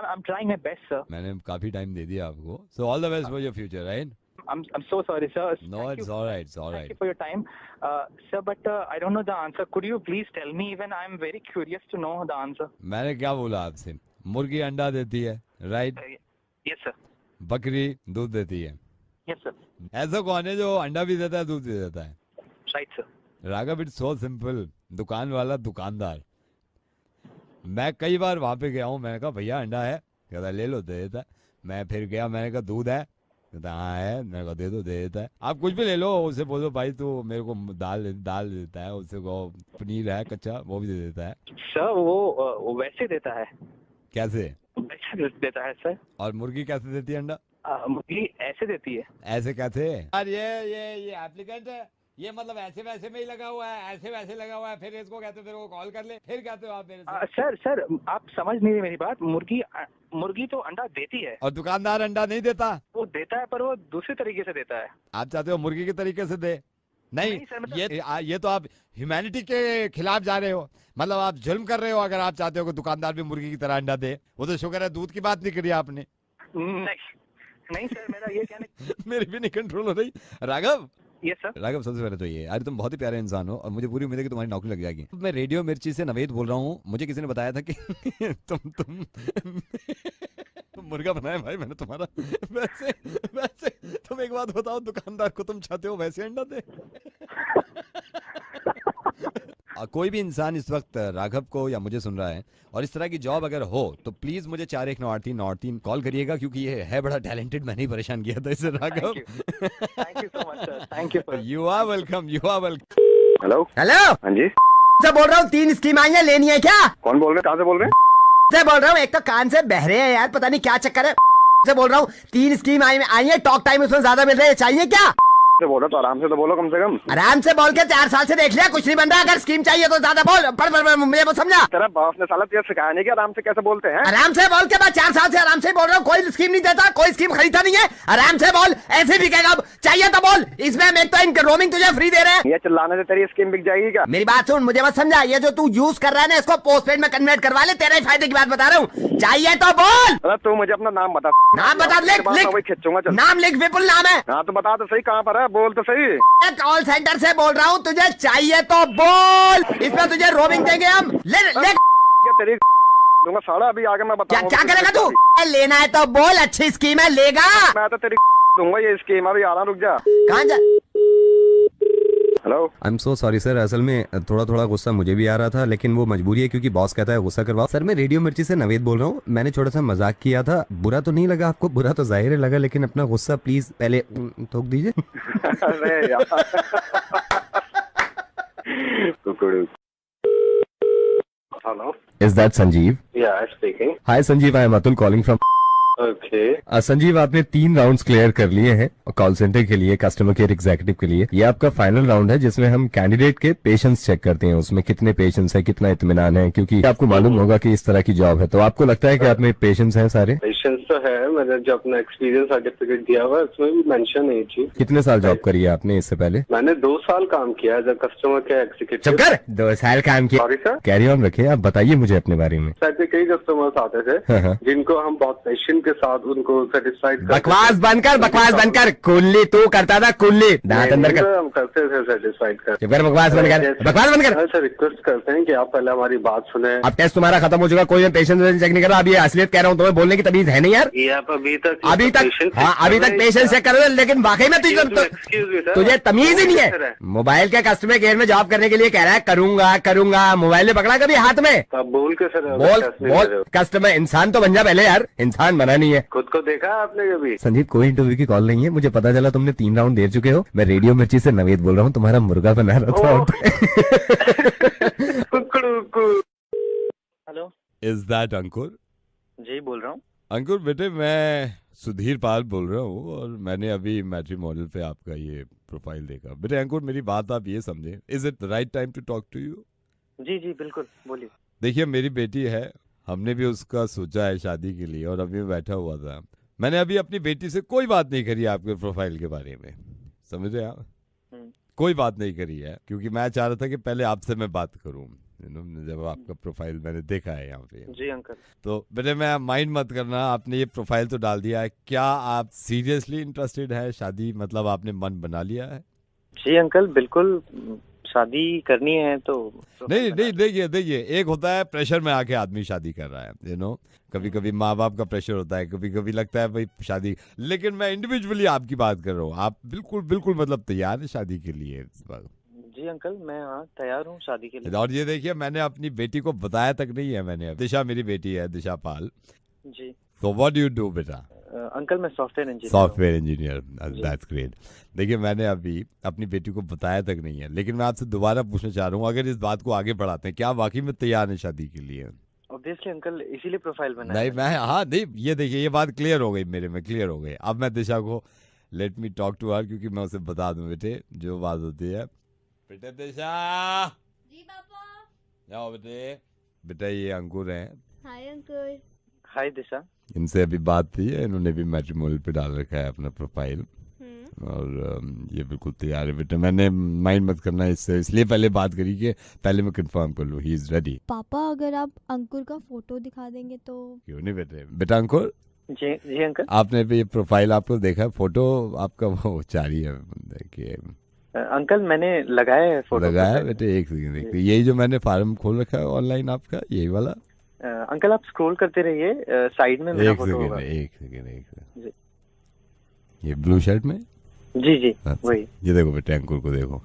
I'm trying my best, sir. मैंने काफी time दे दिया आपको. So all the best for your future, right? I'm so sorry, sir. No, it's all right. Thank you for your time, sir. But I don't know the answer. Could you please tell me? Even I'm very curious to know the answer. मैंने क्या बोला आपसे? मुर्गी अंडा देती है, right? Yes, sir. बकरी दूध देती है. Yes, sir. ऐसा कौन है जो अंडा भी देता है, दूध भी देता है? Right, sir. Raghav, it's so simple. दुकान वाला दुकानदार. मैं कई बार वहां पे गया हूँ, मैंने कहा भैया अंडा है, कहता ले लो, दे देता है. मैं फिर गया, मैंने कहा दूध है, कहता हाँ है, मैंने कहा दे दो, दे देता है. आप कुछ भी ले लो, उसे बोलो भाई तू मेरे को दाल देता है, उससे को पनीर है कच्चा, वो भी दे देता है. सर वो वैसे देता है. कैसे? वैसे देता है सर. और मुर्गी कैसे देती है अंडा? मुर्गी ऐसे देती है. ऐसे कैसे? यार ये एप्लीकेंट है, ये मतलब ऐसे वैसे में ही लगा हुआ है, ऐसे वैसे लगा हुआ है, फिर इसको कहते हो, फिर वो कॉल कर ले, फिर कहते हो आप मेरे से. सर आप समझ नहीं रहे मेरी बात. मुर्गी तो अंडा देती है. और दुकानदार अंडा नहीं देता? वो देता है, पर वो दूसरे तरीके से देता है. आप चाहते हो मुर्गी के तरीके से दे? नहीं सर, मतलब ये तो आप ह्यूमैनिटी के खिलाफ जा रहे हो. मतलब आप जुल्म कर रहे हो अगर आप चाहते हो कि दुकानदार भी मुर्गी की तरह अंडा दे. वो तो शुक्र है दूध की बात नहीं करी आपने. नहीं सर, मेरा ये कहने मेरी भी नहीं कंट्रोल हो रही. Raghav, yes sir. राघव, सबसे पहले तो ये, अरे तुम बहुत ही प्यारे इंसान हो और मुझे पूरी उम्मीद है कि तुम्हारी नौकरी लग जाएगी. मैं रेडियो मिर्ची से नवेद बोल रहा हूँ. मुझे किसी ने बताया था कि तुम मुर्गा बनाया भाई मैंने तुम्हारा. वैसे तुम एक बात बताओ, दुकानदार को तुम चाहते हो वैसे अंडा दे? कोई भी इंसान इस वक्त राघव को या मुझे सुन रहा है और इस तरह की जॉब अगर हो तो प्लीज मुझे 4193 कॉल करिएगा, क्योंकि ये है बड़ा टैलेंटेड. मैंने ही परेशान किया था इसे. Raghav, thank you so much sir. Thank you. You are welcome. Hello. हाँ जी से बोल रहा हूँ. 3 स्कीम आई है, लेनी है क्या? कौन बोल रहे हैं? कहाँ से बोल रहे हैं? से बोल रहा हूँ. एक तो कान से बहरे हैं यार, पता नहीं क्या चक्कर है. से बोल रहा हूँ 3 स्कीम आई है, टॉक टाइम उसमें ज्यादा मिल रहा है, चाहिए क्या? से बोलो तो आराम से तो बोलो, कम से कम आराम से बोल के 4 साल से देख लिया, कुछ नहीं बन रहा. अगर स्कीम चाहिए तो ज्यादा बोल. पर मुझे वो समझा. तेरा बॉस ने साला तुझे सिखाया नहीं कि आराम से कैसे बोलते हैं? आराम से बोल के मैं 4 साल से आराम से बोल रहा हूँ. कोई स्कीम नहीं देता, कोई स्कीम खरीदता नहीं है. आराम से बोल, ऐसे बिकेगा. चाहिए तो बोल. इसमें एक तो इनके रोमिंग तुझे फ्री दे रहे हैं. ये चिल्लाने से तेरी स्कीम बिक जाएगी क्या? मेरी बात सुन, मुझे मत समझा. ये जो तू यूज कर रहा है ना, इसको पोस्टपेड में कन्वर्ट करवा ले. तेरे फायदे की बात बता रहा हूँ. चाहिए तो बोल. अरे तू मुझे अपना नाम बता. नाम बता. लिख खींचूंगा. नाम लिख. विपुल नाम है. हाँ तो बता तो सही, कहाँ पर है? बोल तो सही. कॉल सेंटर से बोल रहा हूँ. तुझे चाहिए तो बोल. इसमें तुझे रोमिंग देंगे हम. ले तेरी दूंगा साला, अभी आगे मैं क्या बताऊंगा। क्या करेगा तू? लेना है तो बोल, अच्छी स्कीम है, लेगा। मैं तो तेरी दूंगा ये स्कीम, अभी आ रहा, रुक जा। कहाँ जा? Hello, I am so sorry sir, असल में थोड़ा थोड़ा गुस्सा मुझे भी आ रहा था, लेकिन वो मजबूरी है क्योंकि बॉस कहता है गुस्सा करवाओ। सर मैं रेडियो मिर्ची से नवेद बोल रहा हूँ, मैंने थोड़ा सा मजाक किया था, बुरा तो नहीं लगा आपको? बुरा तो जाहिर है लगा, लेकिन अपना गुस्सा प्लीज पहले थोक दीजिए। अरे यार। Hello, is that Sanjeev? Yeah speaking. Hi Sanjeev, I am Atul calling from. Okay, Sanjeev आपने 3 राउंड्स क्लियर कर लिए हैं कॉल सेंटर के लिए, कस्टमर केयर एग्जीक्यूटिव के लिए। ये आपका फाइनल राउंड है जिसमें हम कैंडिडेट के पेशेंस चेक करते हैं, उसमें कितने पेशेंस है, कितना इत्मीनान है, क्योंकि आपको मालूम होगा कि इस तरह की जॉब है। तो आपको लगता है कि आप में पेशेंस है सारे? पेशेंस तो है, मैंने जो अपना एक्सपीरियंस सर्टिफिकेट दिया हुआ है उसमें भी मेंशन नहीं थी। कितने साल जॉब करी है आपने इससे पहले? मैंने 2 साल काम किया as a customer care executive. चुप कर, 2 साल काम किया। सॉरी सर, कैरी ऑन रखिए, आप बताइए मुझे अपने बारे में। ऐसे कई कस्टमर्स आते थे हाँ। जिनको हम बहुत पेशेंट के साथ उनको सेटिस्फाइड बकवास बंद कर, बकवास बंद कर। कुल्ली तू करता था, कुल्ली दांत अंदर कर। हम करते थे सेटिस्फाइड कर। चुप कर, बकवास बंद कर, बकवास बंद कर। सर रिक्वेस्ट करते हैं कि आप पहले हमारी बात सुने। अब टेस्ट तुम्हारा खत्म हो चुका, कोई पेशेंस चेक नहीं कर रहा। अब ये असलियत कह रहा हूँ, तुम्हें बोलने की तमीज है नहीं यार। ये आप अभी तक हाँ अभी तक पेशेंस चेक कर रहे हो, लेकिन वाकई में तुझे तमीज ही नहीं है। मोबाइल के कस्टमर केयर में जॉब करने के लिए कह रहा है करूंगा करूंगा, मोबाइल में पकड़ा कभी हाथ में? आप बोल के सर बोल कस्टमर, इंसान तो बन जा पहले यार, इंसान बना नहीं है। खुद को देखा आपने कभी? संजीव कोई इंटरव्यू की कॉल नहीं है, मुझे पता चला तुमने 3 राउंड दे चुके हो। मैं रेडियो मिर्ची से नवेद बोल रहा हूँ, तुम्हारा मुर्गा बना रहा था। हेलो, इज दैट अंकुर? जी बोल रहा हूँ। अंकुर बेटे, मैं सुधीर पाल बोल रहा हूँ और मैंने अभी मैट्रिमोनियल पे आपका ये प्रोफाइल देखा। बेटे अंकुर, मेरी बात आप ये समझे, is it the right time to talk to you? जी जी बिल्कुल, बोलिए। देखिए मेरी बेटी है, हमने भी उसका सोचा है शादी के लिए, और अभी मैं बैठा हुआ था। मैंने अभी अपनी बेटी से कोई बात नहीं करी आपके प्रोफाइल के बारे में, समझ रहे आप? कोई बात नहीं करी है, क्योंकि मैं चाह रहा था कि पहले आपसे मैं बात करूं, जब आपका प्रोफाइल मैंने देखा है यहाँ पे। जी अंकल। तो बेटे मैं माइंड मत करना, आपने ये प्रोफाइल तो डाल दिया है, क्या आप सीरियसली इंटरेस्टेड है शादी, मतलब आपने मन बना लिया है? जी अंकल बिल्कुल, शादी करनी है तो नहीं देखिए एक होता है प्रेशर में आके आदमी शादी कर रहा है, कभी कभी माँ बाप का प्रेशर होता है, कभी कभी लगता है भाई शादी, लेकिन मैं इंडिविजुअली आपकी बात कर रहा हूँ। आप बिल्कुल मतलब तैयार है शादी के लिए इस बार? जी अंकल, मैं हाँ तैयार हूँ शादी के लिए। और ये देखिए मैंने अपनी बेटी को बताया तक नहीं है मैंने, दिशा मेरी बेटी है, दिशा पाल। जी। तो व्हाट डू यू डू बेटा? अंकल मैं सॉफ्टवेयर इंजीनियर, दैट्स ग्रेट। देखिए मैंने अभी अपनी बेटी को बताया तक नहीं है, लेकिन मैं आपसे दोबारा पूछना चाह रहा हूँ, अगर इस बात को आगे बढ़ाते हैं, क्या वाकई में तैयार है शादी के लिए? ऑब्वियसली अंकल, इसीलिए प्रोफाइल बनाया। नहीं मैं हाँ नहीं, ये देखिए ये बात क्लियर हो गई मेरे में, क्लियर हो गई। अब मैं दिशा को let me talk to her, क्योंकि मैं उसे बता दूं बेटे जो बात होती है। बेटे दिशा। जी पापा। जाओ बेटे। बेटा ये अंकुर हैं। हाय अंकुर। हाय दिशा। इनसे अभी बात थी, इन्होंने भी मैट्रिमोनियल पे डाल रखा है अपना प्रोफाइल, और ये बिल्कुल तैयार है बेटा। मैंने माइंड मत करना इससे, इसलिए पहले बात करी कि पहले मैं कंफर्म कर लूँ ही इज रेडी। पापा अगर आप अंकुर का फोटो दिखा देंगे तो? क्यों नहीं बेटे। बेटा अंकुर। जी अंकल। आपने भी ये प्रोफाइल आपको देखा, फोटो आपका वो जारी है देखिए। अंकल मैंने लगाया है फोटो। लगाया बेटे, एक सेकंड देखते, यही जो मैंने फार्म खोल रखा है ऑनलाइन आपका, यही वाला? अंकल आप स्क्रॉल करते रहिए, साइड में मेरा फोटो होगा। एक सेकंड। ये ब्लू शर्ट में? जी वही। ये देखो बेटे अंकुर को देखो।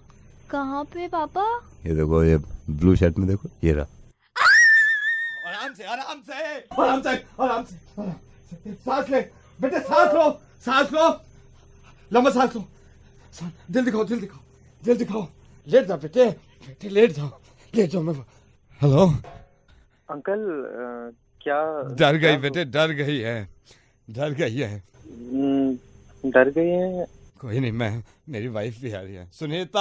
कहाँ पे पापा? ये देखो, ये ब्लू शर्ट में देखो, ये रहा। आराम से सांस ले बेटे, सांस लो, लंबा सांस लो, दिल दिखाओ, लेट जाओ बेटे, लेट जाओ। मैं हेलो अंकल, क्या डर गई बेटे, डर गई है। डर गई है? कोई नहीं, मैं मेरी वाइफ भी आ रही है, सुनीता।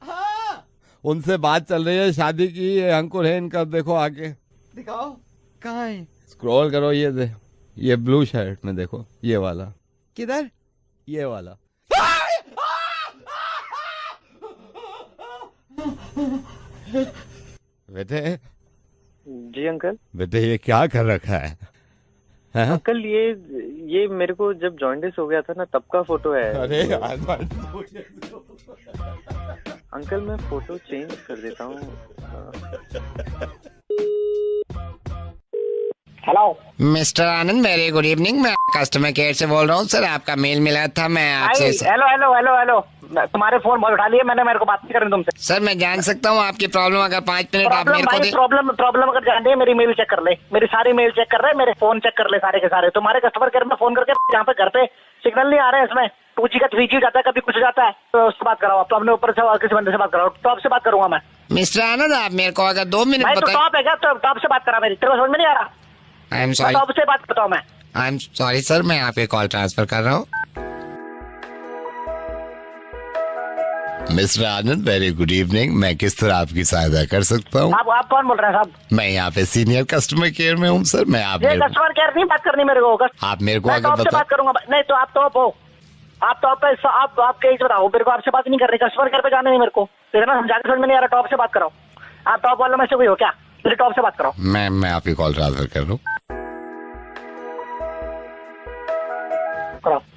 हाँ। उनसे बात चल रही है शादी की, ये अंकुर है इनका, देखो आगे दिखाओ, कहाँ है? स्क्रॉल करो, ये ब्लू शर्ट में देखो, ये वाला। किधर? ये वाला। बेटे। जी अंकल। बेटे ये क्या कर रखा है? अंकल ये मेरे को जब जॉइंटिस हो गया था ना, तब का फोटो है। अरे यार अंकल मैं फोटो चेंज कर देता हूँ। हेलो मिस्टर आनंद, वेरी गुड इवनिंग। मैं कस्टमर केयर से बोल रहा हूँ सर। आपका मेल मिला था, मैं आपसे हेलो हेलो हेलो हेलो, तुम्हारे फोन बहुत उठा लिए मैंने, मेरे को बात नहीं करनी तुमसे। सर मैं जान सकता हूँ आपकी प्रॉब्लम? अगर 5 मिनट आप मेरे को प्रॉब्लम अगर जानते हैं, मेरी मेल चेक कर ले, मेरी सारी मेल चेक कर रहे, मेरे फोन चेक कर ले सारे के सारे। तुम्हारे कस्टमर केयर में फोन करके जहाँ पे घर पे सिग्नल नहीं आ रहे हैं, इसमें 2G का 3G जाता है, कभी कुछ जाता है, तो उससे बात कराओ। तो अपने ऊपर से और किसी बंदे से बात कराओ, टॉप से बात करूंगा मैं। मिस्टर आनंद, आप मेरे को अगर 2 मिनट बताइए। टॉप है क्या? तो टॉप से बात करा मेरी, तेरे को समझ में नहीं आ रहा? आई एम सॉरी, टॉप से बात करता हूँ मैं। आई एम सॉरी सर, मैं आपके कॉल ट्रांसफर कर रहा हूँ। मिस्टर आनंद, वेरी गुड इवनिंग। मैं किस तरह आपकी सहायता कर सकता हूँ? आप कौन बोल रहे हैं साहब? मैं यहाँ पे सीनियर कस्टमर केयर में हूँ सर। मैं आप कस्टमर केयर नहीं बात करनी मेरे को। आप मेरे को मैं अगर टॉप से बात करूंगा। नहीं तो आप टॉप हो, आप टॉप पे, आप आपके एज बताओ मेरे को। आपसे बात नहीं कर रही, कस्टमर केयर पे जाने नहीं मेरे को, देखना समझा के समझ में नहीं आ रहा। टॉप से बात कराओ। आप टॉप वालों में से कोई हो क्या? मेरे टॉप से बात कराओ। मैं आपकी कॉल ट्रांसफर कर रहा हूँ।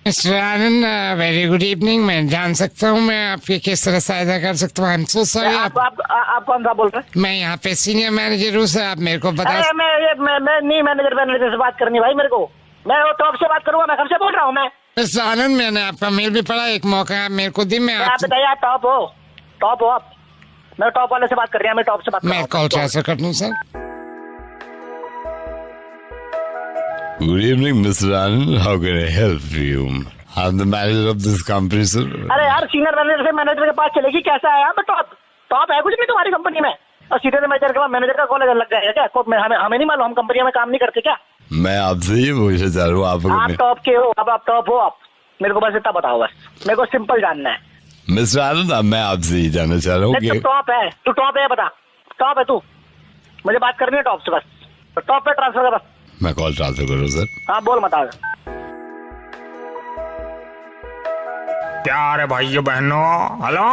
मिस्टर आनंद, वेरी गुड इवनिंग। मैं जान सकता हूँ मैं आपकी किस तरह सहायता कर सकता हूँ? I am so sorry. आप कौन सा बोल रहे हैं? मैं यहाँ पे सीनियर मैनेजर हूँ सर। आप मेरे को बता। मैं नहीं मैनेजर से बात करनी भाई मेरे को। मैं वो टॉप से बात करूंगा। मैं कब से बोल रहा हूँ मैं? मिस्टर आनंद, मैंने आपका मेल भी पढ़ा, एक मौका आप मेरे को दी। मैं आप बताइए, आप टॉप हो? टॉप हो आप? मैं टॉप वाले से बात कर रही हूँ, मैं टॉप से बात कर रहा हूँ। मैं कॉल ट्रांसफर कर दूँ sir. Good evening, Mr. Anand. How can I help you? I'm the manager of this company, sir. अरे यार, सीनियर मैनेजर से मैनेजर के पास चलेगी कैसा है? मैं टॉप टॉप है कुछ नहीं तुम्हारी कंपनी में। और सीनियर मैनेजर के बाद मैनेजर का कॉल लग जाएगा क्या? हमें नहीं मालूम, हम कंपनी में काम नहीं करते क्या? मैं आपसे ये पूछना चाह रहा हूँ, आप टॉप के हो? अब आप टॉप हो? आप मेरे को बस इतना बताओ, बस मेरे को सिंपल जानना है। मिस्टर आनंद, मैं आपसे ये जानना चाह रहा हूँ कि टॉप है, तू टॉप है, बता टॉप है तू? मुझे बात करनी है टॉप से, बस टॉप पे ट्रांसफर कर बस। मैं कॉल ट्रांसफर कर रहा हूँ सर। हाँ बोल मत। प्यारे भाइयों बहनों, हेलो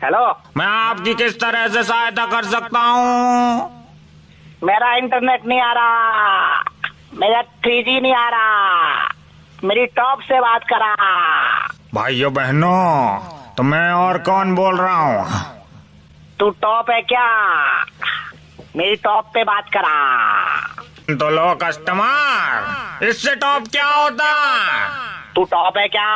हेलो, मैं आपकी किस तरह से सहायता कर सकता हूँ? मेरा इंटरनेट नहीं आ रहा, मेरा 3G नहीं आ रहा, मेरी टॉप से बात करा। भाइयों बहनों, तो मैं और कौन बोल रहा हूँ? तू टॉप है क्या? मेरी टॉप पे बात करा। तो लो कस्टमर, इससे टॉप क्या होता? तू टॉप है क्या?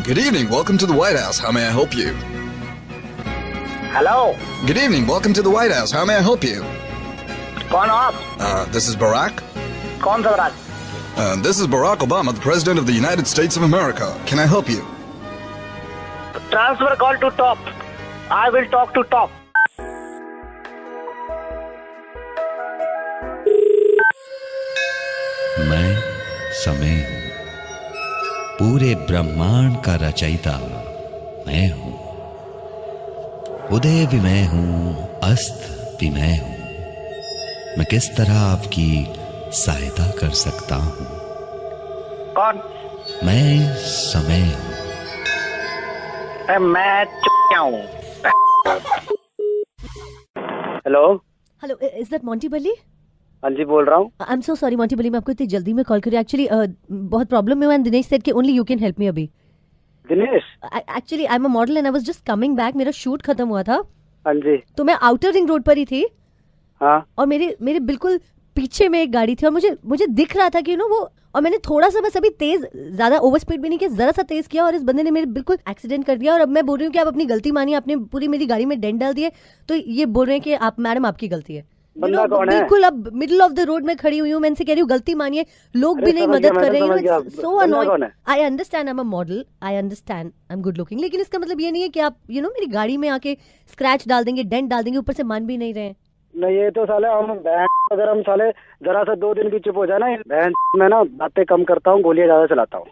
Good evening, welcome to the White House. How may I help you? Hello. Good evening, welcome to the White House. How may I help you? कौन हो आप? This is Barack. कौन सा Barack? This is Barack Obama, the President of the United States of America. Can I help you? Transfer call to top. I will talk to top. मैं समय हूँ, पूरे ब्रह्मांड का रचयिता मैं हूँ। उदय भी मैं हूँ, अस्त भी मैं हूँ। मैं किस तरह आपकी सहायता कर सकता हूँ? कौन? मैं समय हूँ। मैं चुप हूँ। Hello hello, is that Monty बल्ली? हाँ जी बोल रहा हूँ। I am so sorry Monty बल्ली, मैं आपको इतनी जल्दी में कॉल करी। एक्चुअली बहुत प्रॉब्लम में हूँ एंड दिनेश सेड कि only you can help me अभी। Dinesh? Actually I am a model and I was just coming back. मेरा शूट खत्म हुआ था। हाँ जी। तो मैं आउटर रिंग रोड पर ही थी। हाँ। और मेरे बिल्कुल पीछे में एक गाड़ी थी और मुझे दिख रहा था कि वो, और मैंने थोड़ा सा बस अभी तेज, ज्यादा ओवर स्पीड भी नहीं किया, जरा सा तेज किया और इस बंदे ने मेरे बिल्कुल एक्सीडेंट कर दिया। और अब मैं बोल रही हूँ कि आप अपनी गलती मानिए, आपने पूरी मेरी गाड़ी में डेंट डाल दिए। तो ये बोल रहे हैं कि आप मैडम आपकी गलती है। बंदा कौन है? बिल्कुल अब मिडिल ऑफ द रोड में खड़ी हुई हूँ, मैं इनसे कह रही हूँ गलती मानिए, लोग भी नहीं मदद कर रहे हैं। So annoying. I understand, I am a model, I understand, I am good looking, लेकिन इसका मतलब ये नहीं है कि आप मेरी गाड़ी में आके स्क्रैच डाल देंगे, डेंट डाल देंगे, ऊपर से मान भी नहीं रहे हैं। नहीं ये तो साले अगर हम साले जरा सा 2 दिन भी चुप हो जाए ना, मैं ना बातें कम करता हूँ, गोलियां ज्यादा चलाता हूँ,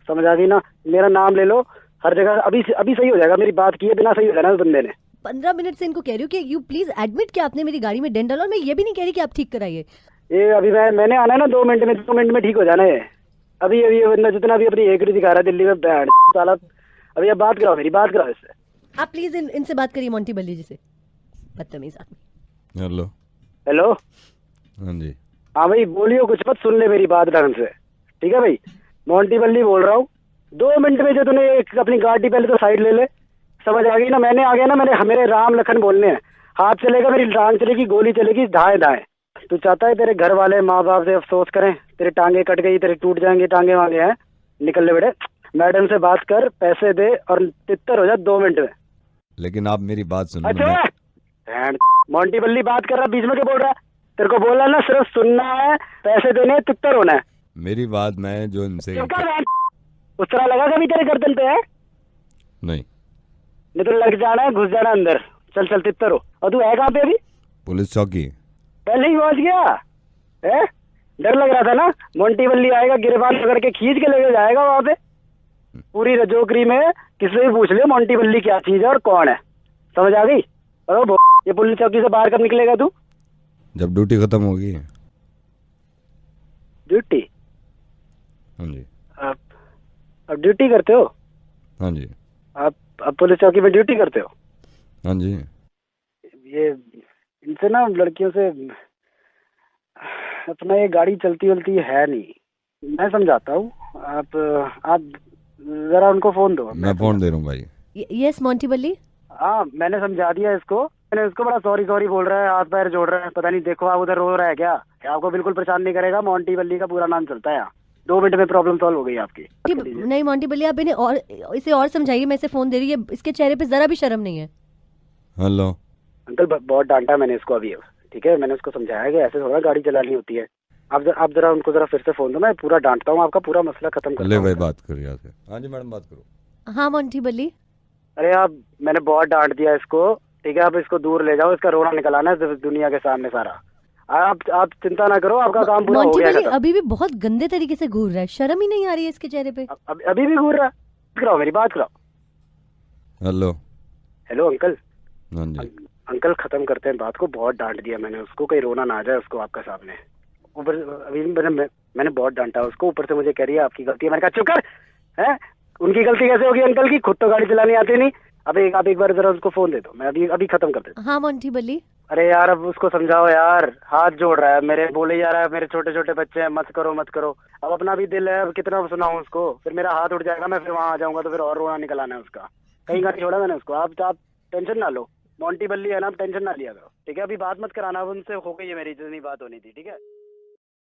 समझ आ गई ना? मेरा नाम ले लो हर जगह, अभी सही हो जाएगा। मेरी बात किए बिना सही हो जाएगा उस बंदे ने। 15 मिनट से इनको कह रही हूँ कि यू प्लीज एडमिट कि आपने मेरी गाड़ी में डेंट डाला। और मैं ये भी नहीं कह रही कि आप ठीक कराइए। ये अभी मैंने आना है ना 2 मिनट में ठीक हो जाना है। अभी बंदा जितना भी अपनी एकड़ी दिखा रहा है दिल्ली में साला, अभी आप बात कराओ, मेरी बात कराओ इससे। आप प्लीज इनसे बात करिए, मोंटी बल्ली जी से। बदतमीज आदमी। Hello hello. हाँ जी। हाँ भाई बोलियो, कुछ मत, सुन ले मेरी बात ढंग से, ठीक है भाई? मोंटी बल्ली बोल रहा हूँ। 2 मिनट में जो तूने अपनी गाड़ी पहले तो साइड ले ले, समझ आ गई ना? मैंने आ गया ना, मेरे राम लखन बोलने हैं। हाथ चलेगा, मेरी टांग चलेगी, गोली चलेगी, दाएं दाएं। तू चाहता है तेरे घर वाले माँ बाप से अफसोस करें? तेरी टांगे कट गई, तेरी टूट जाएंगी टांगे वांगे हैं। निकल ले बेटे, मैडम से बात कर, पैसे दे और तितर हो जा 2 मिनट में। लेकिन आप मेरी बात सुनो। अच्छा मोंटी बल्ली बात कर रहा, बीच में क्या बोल रहा है? तेरे को बोला ना सिर्फ सुनना है, पैसे देने हैं, तितर होना है। मेरी बात मैं जो इनसे उस तरह लगा कभी तेरे गर्दन पे है? नहीं तो लग जाना है, घुस जाना अंदर। चल चल तितर हो। और तू है कहाँ पे अभी? पुलिस चौकी। पहले ही पहुंच गया है? डर लग रहा था ना? मोंटी बल्ली आएगा, गिरबान पकड़ के खींच के लेके जाएगा वहां पे। पूरी रजोकरी में किसी भी पूछ ले मोंटी बल्ली क्या चीज है और कौन है। समझ आ गई? और ये पुलिस चौकी से बाहर कब निकलेगा तू? जब ड्यूटी खत्म होगी। ड्यूटी? हाँ जी। अब ड्यूटी करते हो? हाँ जी। आप अब पुलिस चौकी में ड्यूटी करते हो? हाँ जी। ये इनसे ना लड़कियों से अपना ये गाड़ी चलती वलती है नहीं। मैं समझाता हूँ, आप जरा उनको फोन दो। मैं फोन दे रहा हूँ भाई। यस मोंटी बल्ली। हाँ मैंने समझा दिया इसको। मैंने इसको बड़ा सॉरी सॉरी बोल रहा है, हाथ पैर जोड़ रहा है। पता नहीं, देखो आप उधर रो रहा है क्या? आपको बिल्कुल परेशान नहीं करेगा। मोंटी बल्ली का पूरा नाम चलता है यहाँ। 2 मिनट में प्रॉब्लम सॉल्व हो गई आपकी। नहीं मोंटी बल्ली, आप इसे और समझाइए। मैं इसे फोन दे रही है, इसके चेहरे पे जरा भी शर्म नहीं है। हेलो अंकल, बहुत डांटा मैंने इसको अभी। ठीक है, मैंने उसको समझाया कि ऐसे थोड़ा गाड़ी चलानी होती है। आप जरा उनको जरा फिर से फोन दो। मैं पूरा डांटता हूँ, आपका पूरा मसला खत्म करता हूँ। ले भाई बात करिए। हाँ जी मैडम बात करो। हाँ मोंटी बल्ली। अरे आप, मैंने बहुत डांट दिया इसको। ठीक है, आप इसको दूर ले जाओ, इसका रोना निकलाना है दुनिया के सामने सारा। आप चिंता ना करो, आपका काम पूरा हो गया। मोंटी अभी भी बहुत गंदे तरीके से घूर रहा है, शर्म ही नहीं आ रही है इसके चेहरे पे। अभी भी घूर रहा है? कराओ मेरी बात कराओ। Hello hello uncle. हाँ जी। अंकल खत्म करते हैं बात को। बहुत डांट दिया मैंने उसको, कहीं रोना ना आ जाए उसको आपका सामने। ऊपर अभी मैंने बहुत डांटा उसको, ऊपर से मुझे कह रही है आपकी गलती है। मैंने कहा चुप कर। है उनकी गलती कैसे होगी अंकल की? खुद तो गाड़ी चलानी आती नहीं। आप एक बार जरा उसको फोन दे दो, मैं अभी खत्म कर देता हूँ। हाँ मोंटी बल्ली। अरे यार अब उसको समझाओ यार, हाथ जोड़ रहा है मेरे, बोले जा रहा है मेरे छोटे छोटे बच्चे हैं, मत करो मत करो। अब अपना भी दिल है, अब कितना सुनाऊं उसको? फिर मेरा हाथ उठ जाएगा, मैं फिर वहां आ जाऊंगा तो फिर और रोना निकलाना है उसका। कहीं का नहीं छोड़ा मैंने उसको। आप टेंशन ना लो। मोंटी बल्ली है ना, आप टेंशन ना लिया करो। ठीक है, अभी बात मत कराना। अब उनसे हो गई है मेरी जितनी बात होनी थी। ठीक है।